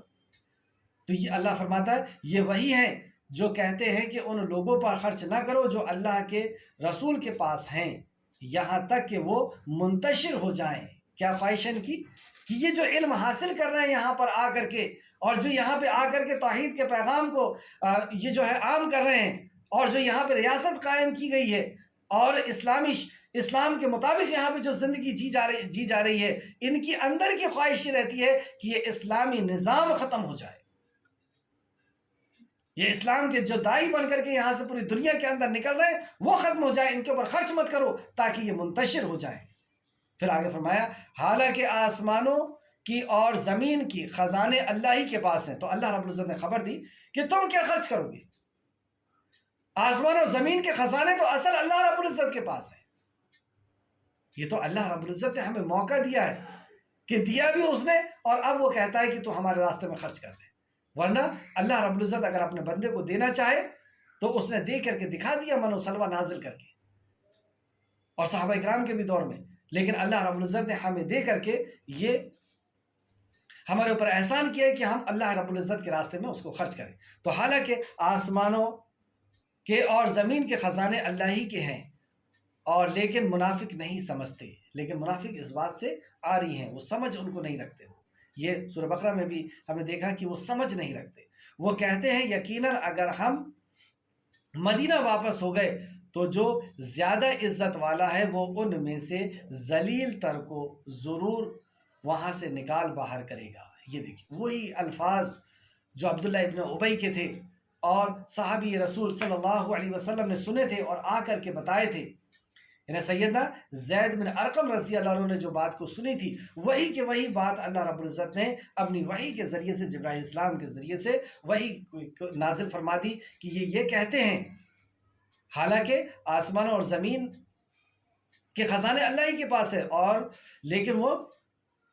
تو یہ اللہ فرماتا ہے یہ وہی ہیں جو کہتے ہیں کہ ان لوگوں پر خرچ نہ کرو جو اللہ کے رسول کے پاس ہیں، یہاں تک کہ وہ منتشر ہو جائیں۔ کیا خواہش ہے ان کی کہ یہ جو علم حاصل کر رہے ہیں یہاں پر آ کر کے، اور جو یہاں پہ آ کر کے توحید کے پیغام کو یہ جو ہے عام کر رہے ہیں، اور جو یہاں پہ ریاست قائم کی گئی ہے اور اسلام کے مطابق یہاں پہ جو زندگی جی جا رہی ہے، ان کی اندر کی خواہش رہتی ہے کہ یہ اسلامی نظام ختم ہو جائے، یہ اسلام کے جو داعی بن کر کے یہاں سے پوری دنیا کے اندر نکل رہے ہیں وہ ختم ہو جائے، ان کے اوپر خرچ مت کرو تاکہ یہ منتشر ہو جائے۔ پھر آگے فرمایا حالانکہ آسمانوں کی اور زمین کی خزانے اللہ ہی کے پاس ہیں۔ تو اللہ رب العزت نے خبر دی کہ تم کیا خرچ کرو گے، آسمان اور زمین کے خزانے تو اصل اللہ رب العزت کے پاس ہیں۔ یہ تو اللہ رب العزت نے ہمیں موقع دیا ہے کہ دیا بھی اس نے، اور اب وہ کہتا ہے کہ تو ہمارے راستے میں خرچ کر دے، ورنہ اللہ رب العزت اگر اپنے بندے کو دینا چاہے تو اس نے دے کر کے دکھا دیا، من و سلوہ نازل کر کے، اور صحابہ اکرام کے بھی دور میں، لیکن اللہ رب العزت نے ہمیں دے کر کے یہ ہمارے اوپر احسان کیا ہے کہ ہم اللہ رب العزت کے راستے میں اس کو خرچ کریں۔ تو حالانکہ آسمانوں کے اور زمین کے خزانے اللہ ہی کے ہیں، اور لیکن منافق نہیں سمجھتے، لیکن منافق اس بات سے آ رہی ہیں، وہ سمجھ ان کو نہیں رکھتے۔ یہ سورہ بقرہ میں بھی ہم نے دیکھا کہ وہ سمجھ نہیں رکھتے، وہ کہتے ہیں یقیناً اگر ہم مدینہ واپس ہو گئے تو جو زیادہ عزت والا ہے وہ ان میں سے ذلیل تر کو ضرور وہاں سے نکال باہر کرے گا۔ یہ دیکھیں وہی الفاظ جو عبداللہ ابن ابی کے تھے اور صحابی رسول صلی اللہ علیہ وسلم نے سنے تھے اور آ کر کے بتائے تھے، یعنی سیدنا زید بن ارقم رضی اللہ عنہ نے جو بات کو سنی تھی وہی کہ وہی بات اللہ رب العزت نے اپنی وحی کے ذریعے سے، جبرائیل السلام کے ذریعے سے وحی نازل فرما دی کہ یہ کہتے ہیں حالانکہ آسمان اور زمین کے خزانے اللہ ہی کے پاس ہے، اور لیکن وہ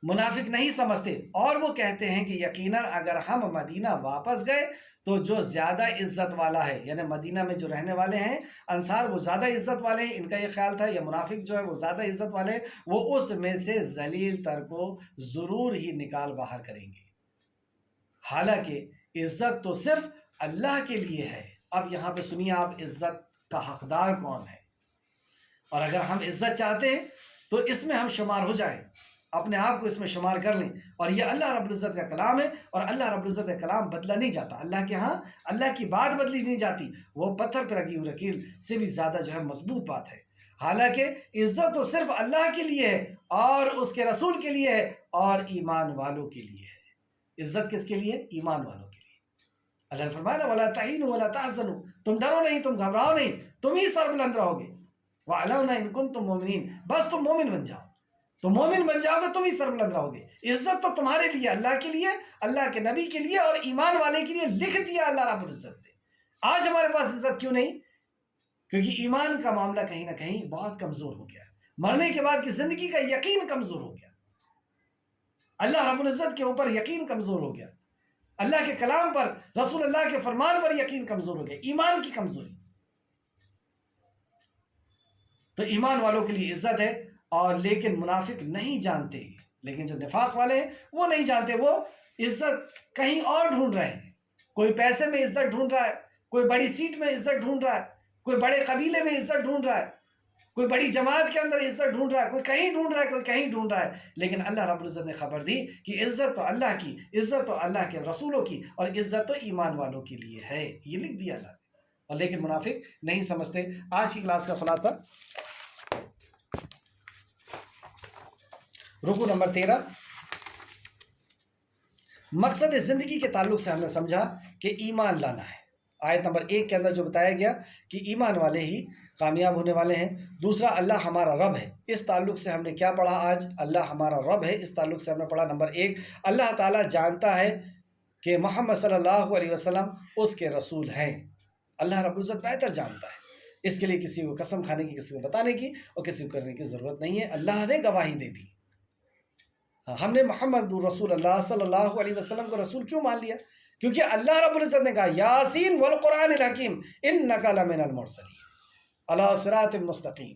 منافق نہیں سمجھتے، اور وہ کہتے ہیں کہ یقیناً اگر ہم مدینہ واپس گئے تو جو زیادہ عزت والا ہے، یعنی مدینہ میں جو رہنے والے ہیں انصار وہ زیادہ عزت والے ہیں، ان کا یہ خیال تھا، یا منافق جو ہے وہ زیادہ عزت والے ہیں، وہ اس میں سے ذلیل تر کو ضرور ہی نکال باہر کریں گے۔ حالانکہ عزت تو صرف اللہ کے لیے ہے۔ اب یہاں پہ سنیے آپ، عزت کا حقدار کون ہے، اور اگر ہم عزت چاہتے ہیں تو اس میں ہم شمار ہو جائیں، اپنے آپ کو اس میں شمار کر لیں، اور یہ اللہ رب العزت کا کلام ہے، اور اللہ رب العزت کا کلام بدلا نہیں جاتا، اللہ کے ہاں اللہ کی بات بدلی نہیں جاتی، وہ پتھر پر رگی ہوئی لکیر سے بھی زیادہ جو ہے مضبوط بات ہے۔ حالانکہ عزت تو صرف اللہ کے لیے ہے اور اس کے رسول کے لیے ہے اور ایمان والوں کے لیے ہے۔ عزت کس کے لیے؟ ایمان والوں کے لیے۔ اللہ نے فرمایا نا وَلَا تَهِنُوا وَلَا تَحْزَنُوا، تم ڈرو نہیں، تم گھبراؤ نہیں، تم ہی سربلند رہو گے۔ وَعَلَوْنَا إِن كُنتُم مُؤْمِنِينَ، بس تم مومن بن جاؤ، تو مومن بن جاؤ گے تم ہی سربلند رہو گے۔ عزت تو تمہارے لیے، اللہ کے لیے، اللہ کے نبی کے لیے اور ایمان والے کے لیے لکھ دیا اللہ رب العزت نے۔ آج ہمارے پاس عزت کیوں نہیں؟ کیونکہ ایمان کا معاملہ کہیں نہ کہیں بہت کمزور ہو گیا، مرنے کے بعد کی زندگی کا یقین کمزور ہو گیا، اللہ رب العزت کے اوپر یقین کمزور ہو گیا، اللہ کے کلام پر، رسول اللہ کے فرمان پر یقین کمزور ہو گیا، ایمان کی کمزوری۔ تو ایمان والوں کے لیے عزت ہے، اور لیکن منافق نہیں جانتے، لیکن جو نفاق والے ہیں وہ نہیں جانتے، وہ عزت کہیں اور ڈھونڈ رہے ہیں۔ کوئی پیسے میں عزت ڈھونڈ رہا ہے، کوئی بڑی سیٹ میں عزت ڈھونڈ رہا ہے، کوئی بڑے قبیلے میں عزت ڈھونڈ رہا ہے، کوئی بڑی جماعت کے اندر عزت ڈھونڈ رہا ہے، کوئی کہیں ڈھونڈ رہا ہے، کوئی کہیں ڈھونڈ رہا ہے۔ لیکن اللہ رب العزت نے خبر دی کہ عزت تو اللہ کی، عزت تو اللہ کے رسولوں کی، اور عزت تو ایمان والوں کے لیے ہے، یہ لکھ دیا اللہ نے، اور لیکن منافق نہیں سمجھتے۔ آج کی کلاس کا خلاصہ رکو نمبر 13، مقصد زندگی کے تعلق سے ہم نے سمجھا کہ ایمان لانا ہے۔ آیت نمبر 1 کے اندر جو بتایا گیا کہ ایمان والے ہی کامیاب ہونے والے ہیں۔ دوسرا، اللہ ہمارا رب ہے، اس تعلق سے ہم نے کیا پڑھا آج؟ اللہ ہمارا رب ہے، اس تعلق سے ہم نے پڑھا نمبر 1، اللہ تعالیٰ جانتا ہے کہ محمد صلی اللہ علیہ وسلم اس کے رسول ہیں۔ اللہ رب العزت بہتر جانتا ہے، اس کے لیے کسی کو قسم کھانے کی، کسی کو بتانے کی اور کسی کو کرنے کی ضرورت نہیں ہے، اللہ نے گواہی دے دی۔ ہم نے محمد رسول اللہ صلی اللہ علیہ وسلم کو رسول کیوں مان لیا؟ کیونکہ اللہ رب العزت نے کہا یاسین والقرآن الحکیم انک لمن المرسلین علی صراط مستقیم۔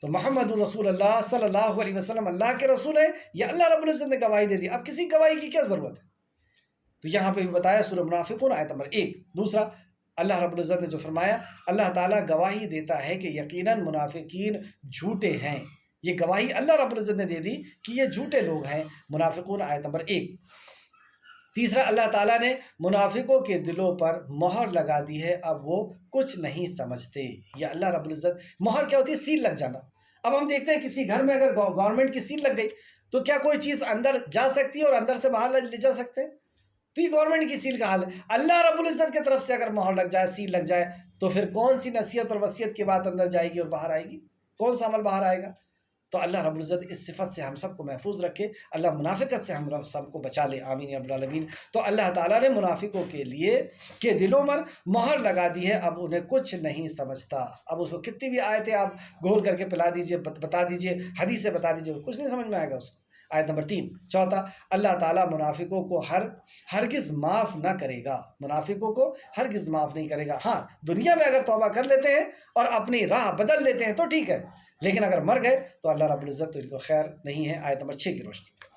تو محمد رسول اللہ صلی اللہ علیہ وسلم اللہ کے رسول ہیں، یہ اللہ رب العزت نے گواہی دے دی، اب کسی گواہی کی کیا ضرورت ہے؟ تو یہاں پہ بھی بتایا سورہ منافقون آیت نمبر 1۔ دوسرا، اللہ رب العزت نے جو فرمایا، اللہ تعالیٰ گواہی دیتا ہے کہ یقیناً منافقین جھوٹے ہیں، یہ گواہی اللہ رب العزت نے دے دی کہ یہ جھوٹے لوگ ہیں، منافقون آیت نمبر 1۔ تیسرا، اللہ تعالیٰ نے منافقوں کے دلوں پر مہر لگا دی ہے، اب وہ کچھ نہیں سمجھتے۔ یہ اللہ رب العزت، مہر کیا ہوتی ہے؟ سیل لگ جانا۔ اب ہم دیکھتے ہیں کسی گھر میں اگر گورنمنٹ کی سیل لگ گئی تو کیا کوئی چیز اندر جا سکتی ہے اور اندر سے باہر لے جا سکتے ہیں؟ تو یہ گورنمنٹ کی سیل کا حال ہے۔ اللہ رب العزت کی طرف سے اگر مہر لگ جائے، سیل لگ جائے، تو پھر کون سی نصیحت اور وصیت کی بات اندر جائے گی اور باہر آئے گی؟ کون سا عمل باہر آئے گا؟ تو اللہ رب العزت اس صفت سے ہم سب کو محفوظ رکھے، اللہ منافقت سے ہم سب کو بچا لے، آمین یا رب العالمین۔ تو اللہ تعالیٰ نے منافقوں کے لیے کے دلوں پر مہر لگا دی ہے، اب انہیں کچھ نہیں سمجھتا۔ اب اس کو کتنی بھی آیتیں آپ گھول کر کے پلا دیجئے، بتا دیجئے، حدیث سے بتا دیجئے، کچھ نہیں سمجھ میں آئے گا اس کو۔ آیت نمبر 3۔ چوتھا، اللہ تعالیٰ منافقوں کو ہرگز معاف نہ کرے گا، منافقوں کو ہرگز معاف نہیں کرے گا۔ ہاں، دنیا میں اگر توبہ کر لیتے ہیں اور اپنی راہ بدل لیتے ہیں تو ٹھیک ہے، لیکن اگر مر گئے تو اللہ رب العزت تو ان کو خیر نہیں ہے، آیت نمبر 6 کی روشنی میں۔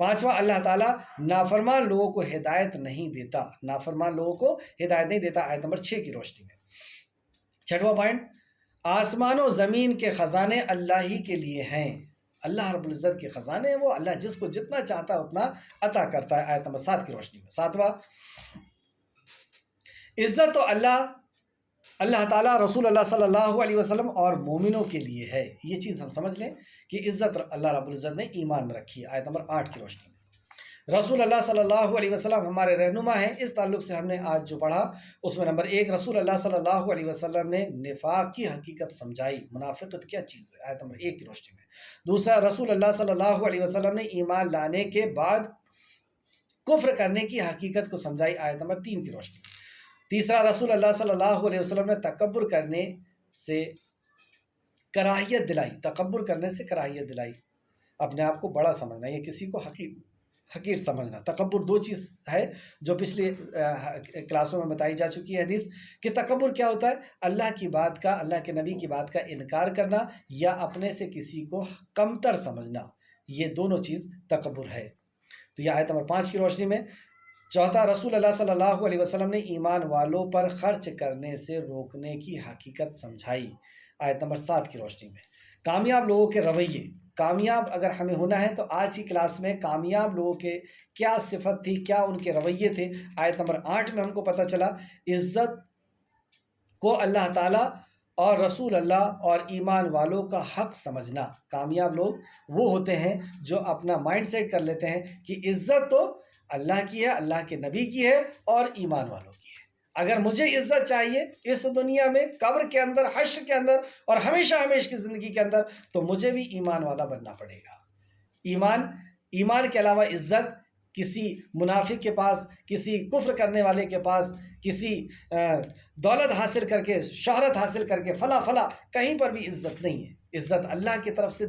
پانچواں، اللہ تعالیٰ نافرمان لوگوں کو ہدایت نہیں دیتا، نافرمان لوگوں کو ہدایت نہیں دیتا، آیت نمبر 6 کی روشنی میں۔ چھٹواں پوائنٹ، آسمان و زمین کے خزانے اللہ ہی کے لیے ہیں، اللہ رب العزت کے خزانے ہیں وہ، اللہ جس کو جتنا چاہتا ہے اتنا عطا کرتا ہے، آیت نمبر 7 کی روشنی میں۔ ساتواں، عزت تو اللہ تعالیٰ، رسول اللہ صلی اللہ علیہ وسلم اور مومنوں کے لیے ہے، یہ چیز ہم سمجھ لیں کہ عزت اللہ رب العزت نے ایمان میں رکھی ہے، آیت نمبر 8 کی روشنی میں۔ رسول اللہ صلی اللہ علیہ وسلم ہمارے رہنما ہیں، اس تعلق سے ہم نے آج جو پڑھا اس میں نمبر 1، رسول اللہ صلی اللہ علیہ وسلم نے نفاق کی حقیقت سمجھائی، منافقت کیا چیز ہے، آیت نمبر 1 کی روشنی میں۔ دوسرا، رسول اللہ صلی اللہ علیہ وسلم نے ایمان لانے کے بعد کفر کرنے کی حقیقت کو سمجھائی، آیت نمبر 3 کی روشنی میں۔ تیسرا، رسول اللہ صلی اللہ علیہ وسلم نے تکبر کرنے سے کراہیت دلائی، تکبر کرنے سے کراہیت دلائی، اپنے آپ کو بڑا سمجھنا، یہ کسی کو حقیر سمجھنا۔ تکبر دو چیز ہے جو پچھلی کلاسوں میں بتائی جا چکی ہے حدیث، کہ تکبر کیا ہوتا ہے؟ اللہ کی بات کا، اللہ کے نبی کی بات کا انکار کرنا یا اپنے سے کسی کو کمتر سمجھنا، یہ دونوں چیز تکبر ہے۔ تو یہ آیت نمبر 5 کی روشنی میں۔ چوتھا، رسول اللہ صلی اللہ علیہ وسلم نے ایمان والوں پر خرچ کرنے سے روکنے کی حقیقت سمجھائی، آیت نمبر 7 کی روشنی میں۔ کامیاب لوگوں کے رویے، کامیاب اگر ہمیں ہونا ہے تو آج کی کلاس میں کامیاب لوگوں کے کیا صفت تھی، کیا ان کے رویے تھے، آیت نمبر 8 میں ہم کو پتہ چلا عزت کو اللہ تعالیٰ اور رسول اللہ اور ایمان والوں کا حق سمجھنا۔ کامیاب لوگ وہ ہوتے ہیں جو اپنا مائنڈ سیٹ کر لیتے ہیں کہ عزت تو اللہ کی ہے، اللہ کے نبی کی ہے اور ایمان والوں کی ہے۔ اگر مجھے عزت چاہیے اس دنیا میں، قبر کے اندر، حشر کے اندر اور ہمیشہ ہمیشہ کی زندگی کے اندر، تو مجھے بھی ایمان والا بننا پڑے گا۔ ایمان کے علاوہ عزت کسی منافق کے پاس، کسی کفر کرنے والے کے پاس، کسی دولت حاصل کر کے، شہرت حاصل کر کے، فلاں کہیں پر بھی عزت نہیں ہے۔ عزت اللہ کی طرف سے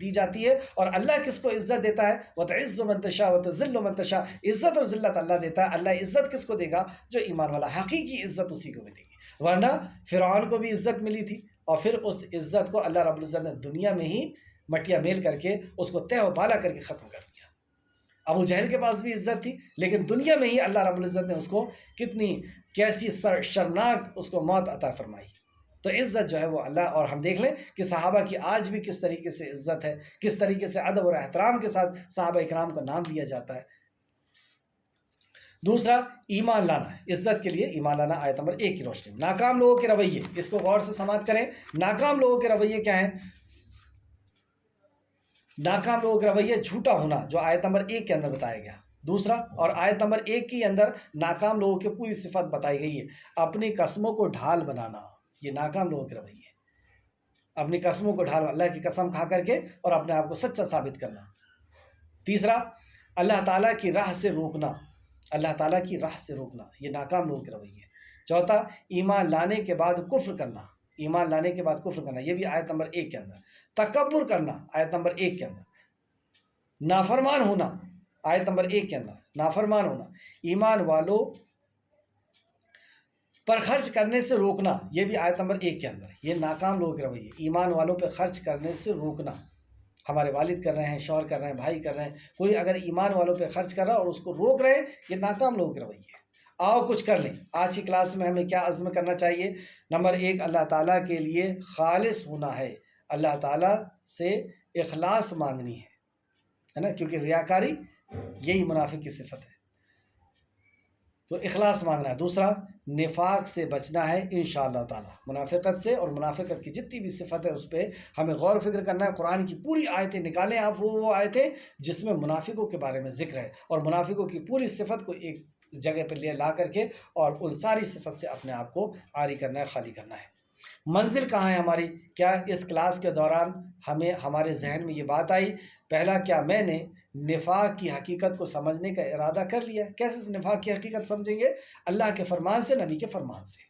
دی جاتی ہے، اور اللہ کس کو عزت دیتا ہے؟ وَتُعِزُّ مَن تَشَاءُ وَتُذِلُّ مَن تَشَاءُ۔ عزت اور ذلت اللہ دیتا ہے۔ اللہ عزت کس کو دے گا؟ جو ایمان والا، حقیقی عزت اسی کو ملے گی۔ ورنہ فرعون کو بھی عزت ملی تھی، اور پھر اس عزت کو اللہ رب العزت نے دنیا میں ہی مٹیا میل کر کے اس کو تہ و بالا کر کے ختم کر دیا۔ ابو جہل کے پاس بھی عزت تھی، لیکن دنیا میں ہی اللہ رب العزت نے اس کو کیسی شرمناک اس کو موت عطا فرمائی۔ تو عزت جو ہے وہ اللہ، اور ہم دیکھ لیں کہ صحابہ کی آج بھی کس طریقے سے عزت ہے، کس طریقے سے ادب اور احترام کے ساتھ صحابہ اکرام کا نام لیا جاتا ہے۔ دوسرا، ایمان لانا، عزت کے لیے ایمان لانا۔ آیت نمبر 1 کی روشنی میں ناکام لوگوں کے رویے، اس کو غور سے سماعت کریں۔ ناکام لوگوں کے رویے کیا ہیں؟ ناکام لوگوں کے رویے جھوٹا ہونا، جو آیت نمبر 1 کے اندر بتایا گیا۔ دوسرا، اور آیت نمبر 1 کے اندر ناکام لوگوں کی پوری صفت بتائی گئی ہے، اپنی قسموں کو ڈھال بنانا۔ یہ ناکام لوگوں کے رویے، اپنی قسموں کو ڈھال، اللہ کی قسم کھا کر کے اور اپنے آپ کو سچا ثابت کرنا۔ تیسرا، اللہ تعالیٰ کی راہ سے روکنا، اللہ تعالیٰ کی راہ سے روکنا، یہ ناکام لوگوں کے رویے۔ چوتھا، ایمان لانے کے بعد کفر کرنا، ایمان لانے کے بعد کفر کرنا، یہ بھی آیت نمبر 1 کے اندر۔ تکبر کرنا، آیت نمبر 1 کے اندر۔ نافرمان ہونا، آیت نمبر 1 کے اندر، نافرمان ہونا۔ ایمان والوں پر خرچ کرنے سے روکنا، یہ بھی آیت نمبر 1 کے اندر۔ یہ ناکام لوگوں کے رویے، ایمان والوں پہ خرچ کرنے سے روکنا۔ ہمارے والد کر رہے ہیں، شوہر کر رہے ہیں، بھائی کر رہے ہیں، کوئی اگر ایمان والوں پہ خرچ کر رہا اور اس کو روک رہے ہیں، یہ ناکام لوگوں کے رویے۔ آؤ کچھ کر لیں۔ آج کی کلاس میں ہمیں کیا عزم کرنا چاہیے؟ نمبر 1، اللہ تعالیٰ کے لیے خالص ہونا ہے، اللہ تعالیٰ سے اخلاص مانگنی ہے نا، کیونکہ ریاکاری یہی منافق کی صفت ہے، تو اخلاص مانگنا ہے۔ دوسرا، نفاق سے بچنا ہے انشاءاللہ تعالیٰ، منافقت سے، اور منافقت کی جتنی بھی صفت ہے اس پہ ہمیں غور و فکر کرنا ہے۔ قرآن کی پوری آیتیں نکالیں آپ، وہ آیتیں جس میں منافقوں کے بارے میں ذکر ہے، اور منافقوں کی پوری صفت کو ایک جگہ پہ لا کر کے اور ان ساری صفت سے اپنے آپ کو عاری کرنا ہے، خالی کرنا ہے۔ منزل کہاں ہے ہماری؟ کیا اس کلاس کے دوران ہمارے ذہن میں یہ بات آئی؟ پہلا، کیا میں نے نفاق کی حقیقت کو سمجھنے کا ارادہ کر لیا؟ کیسے نفاق کی حقیقت سمجھیں گے؟ اللہ کے فرمان سے، نبی کے فرمان سے۔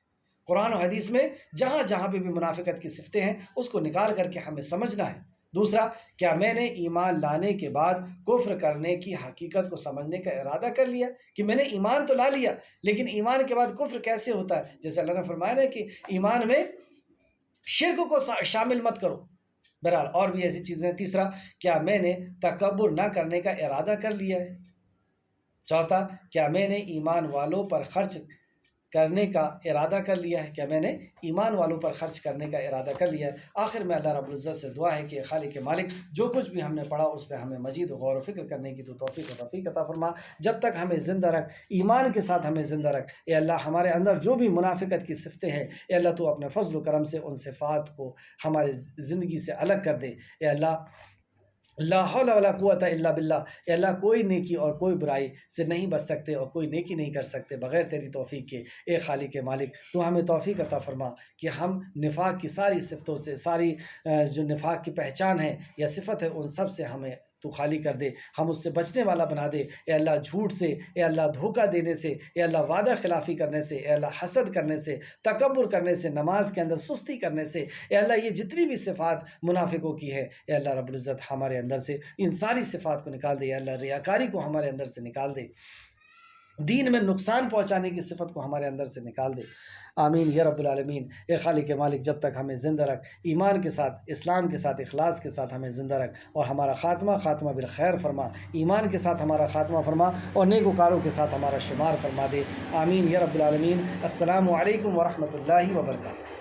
قرآن و حدیث میں جہاں جہاں پہ بھی منافقت کی صفتیں ہیں اس کو نکال کر کے ہمیں سمجھنا ہے۔ دوسرا، کیا میں نے ایمان لانے کے بعد کفر کرنے کی حقیقت کو سمجھنے کا ارادہ کر لیا؟ کہ میں نے ایمان تو لا لیا، لیکن ایمان کے بعد کفر کیسے ہوتا ہے؟ جیسے اللہ نے فرمایا نا کہ ایمان میں شرک کو شامل مت کرو، بہرحال اور بھی ایسی چیزیں ہیں۔ تیسرا، کیا میں نے تکبر نہ کرنے کا ارادہ کر لیا ہے؟ چوتھا، کیا میں نے ایمان والوں پر خرچ کرنے کا ارادہ کر لیا ہے؟ کیا میں نے ایمان والوں پر خرچ کرنے کا ارادہ کر لیا ہے؟ آخر میں اللہ رب العزت سے دعا ہے کہ خالق مالک جو کچھ بھی ہم نے پڑھا اس پہ ہمیں مزید غور و فکر کرنے کی تو توفیق عطا فرما۔ جب تک ہمیں زندہ رکھ، ایمان کے ساتھ ہمیں زندہ رکھ۔ اے اللہ، ہمارے اندر جو بھی منافقت کی صفتیں ہیں، اے اللہ تو اپنے فضل و کرم سے ان صفات کو ہمارے زندگی سے الگ کر دے۔ اے اللہ، لا حول ولا قوت الا باللہ، اے اللہ کوئی نیکی اور کوئی برائی سے نہیں بچ سکتے اور کوئی نیکی نہیں کر سکتے بغیر تیری توفیق کے۔ اے خالق مالک، تو ہمیں توفیق عطا فرما کہ ہم نفاق کی ساری صفتوں سے، ساری جو نفاق کی پہچان ہے یا صفت ہے، ان سب سے ہمیں تو خالی کر دے، ہم اس سے بچنے والا بنا دے۔ اے اللہ، جھوٹ سے، اے اللہ دھوکہ دینے سے، اے اللہ وعدہ خلافی کرنے سے، اے اللہ حسد کرنے سے، تکبر کرنے سے، نماز کے اندر سستی کرنے سے، اے اللہ یہ جتنی بھی صفات منافقوں کی ہے، اے اللہ رب العزت ہمارے اندر سے ان ساری صفات کو نکال دے۔ اے اللہ ریاکاری کو ہمارے اندر سے نکال دے، دین میں نقصان پہنچانے کی صفت کو ہمارے اندر سے نکال دے۔ آمین یا رب العالمین۔ اے خالق مالک، جب تک ہمیں زندہ رکھ، ایمان کے ساتھ، اسلام کے ساتھ، اخلاص کے ساتھ ہمیں زندہ رکھ، اور ہمارا خاتمہ بالخیر فرما، ایمان کے ساتھ ہمارا خاتمہ فرما، اور نیکوکاروں کے ساتھ ہمارا شمار فرما دے۔ آمین یا رب العالمین۔ السلام علیکم ورحمۃ اللہ وبرکاتہ۔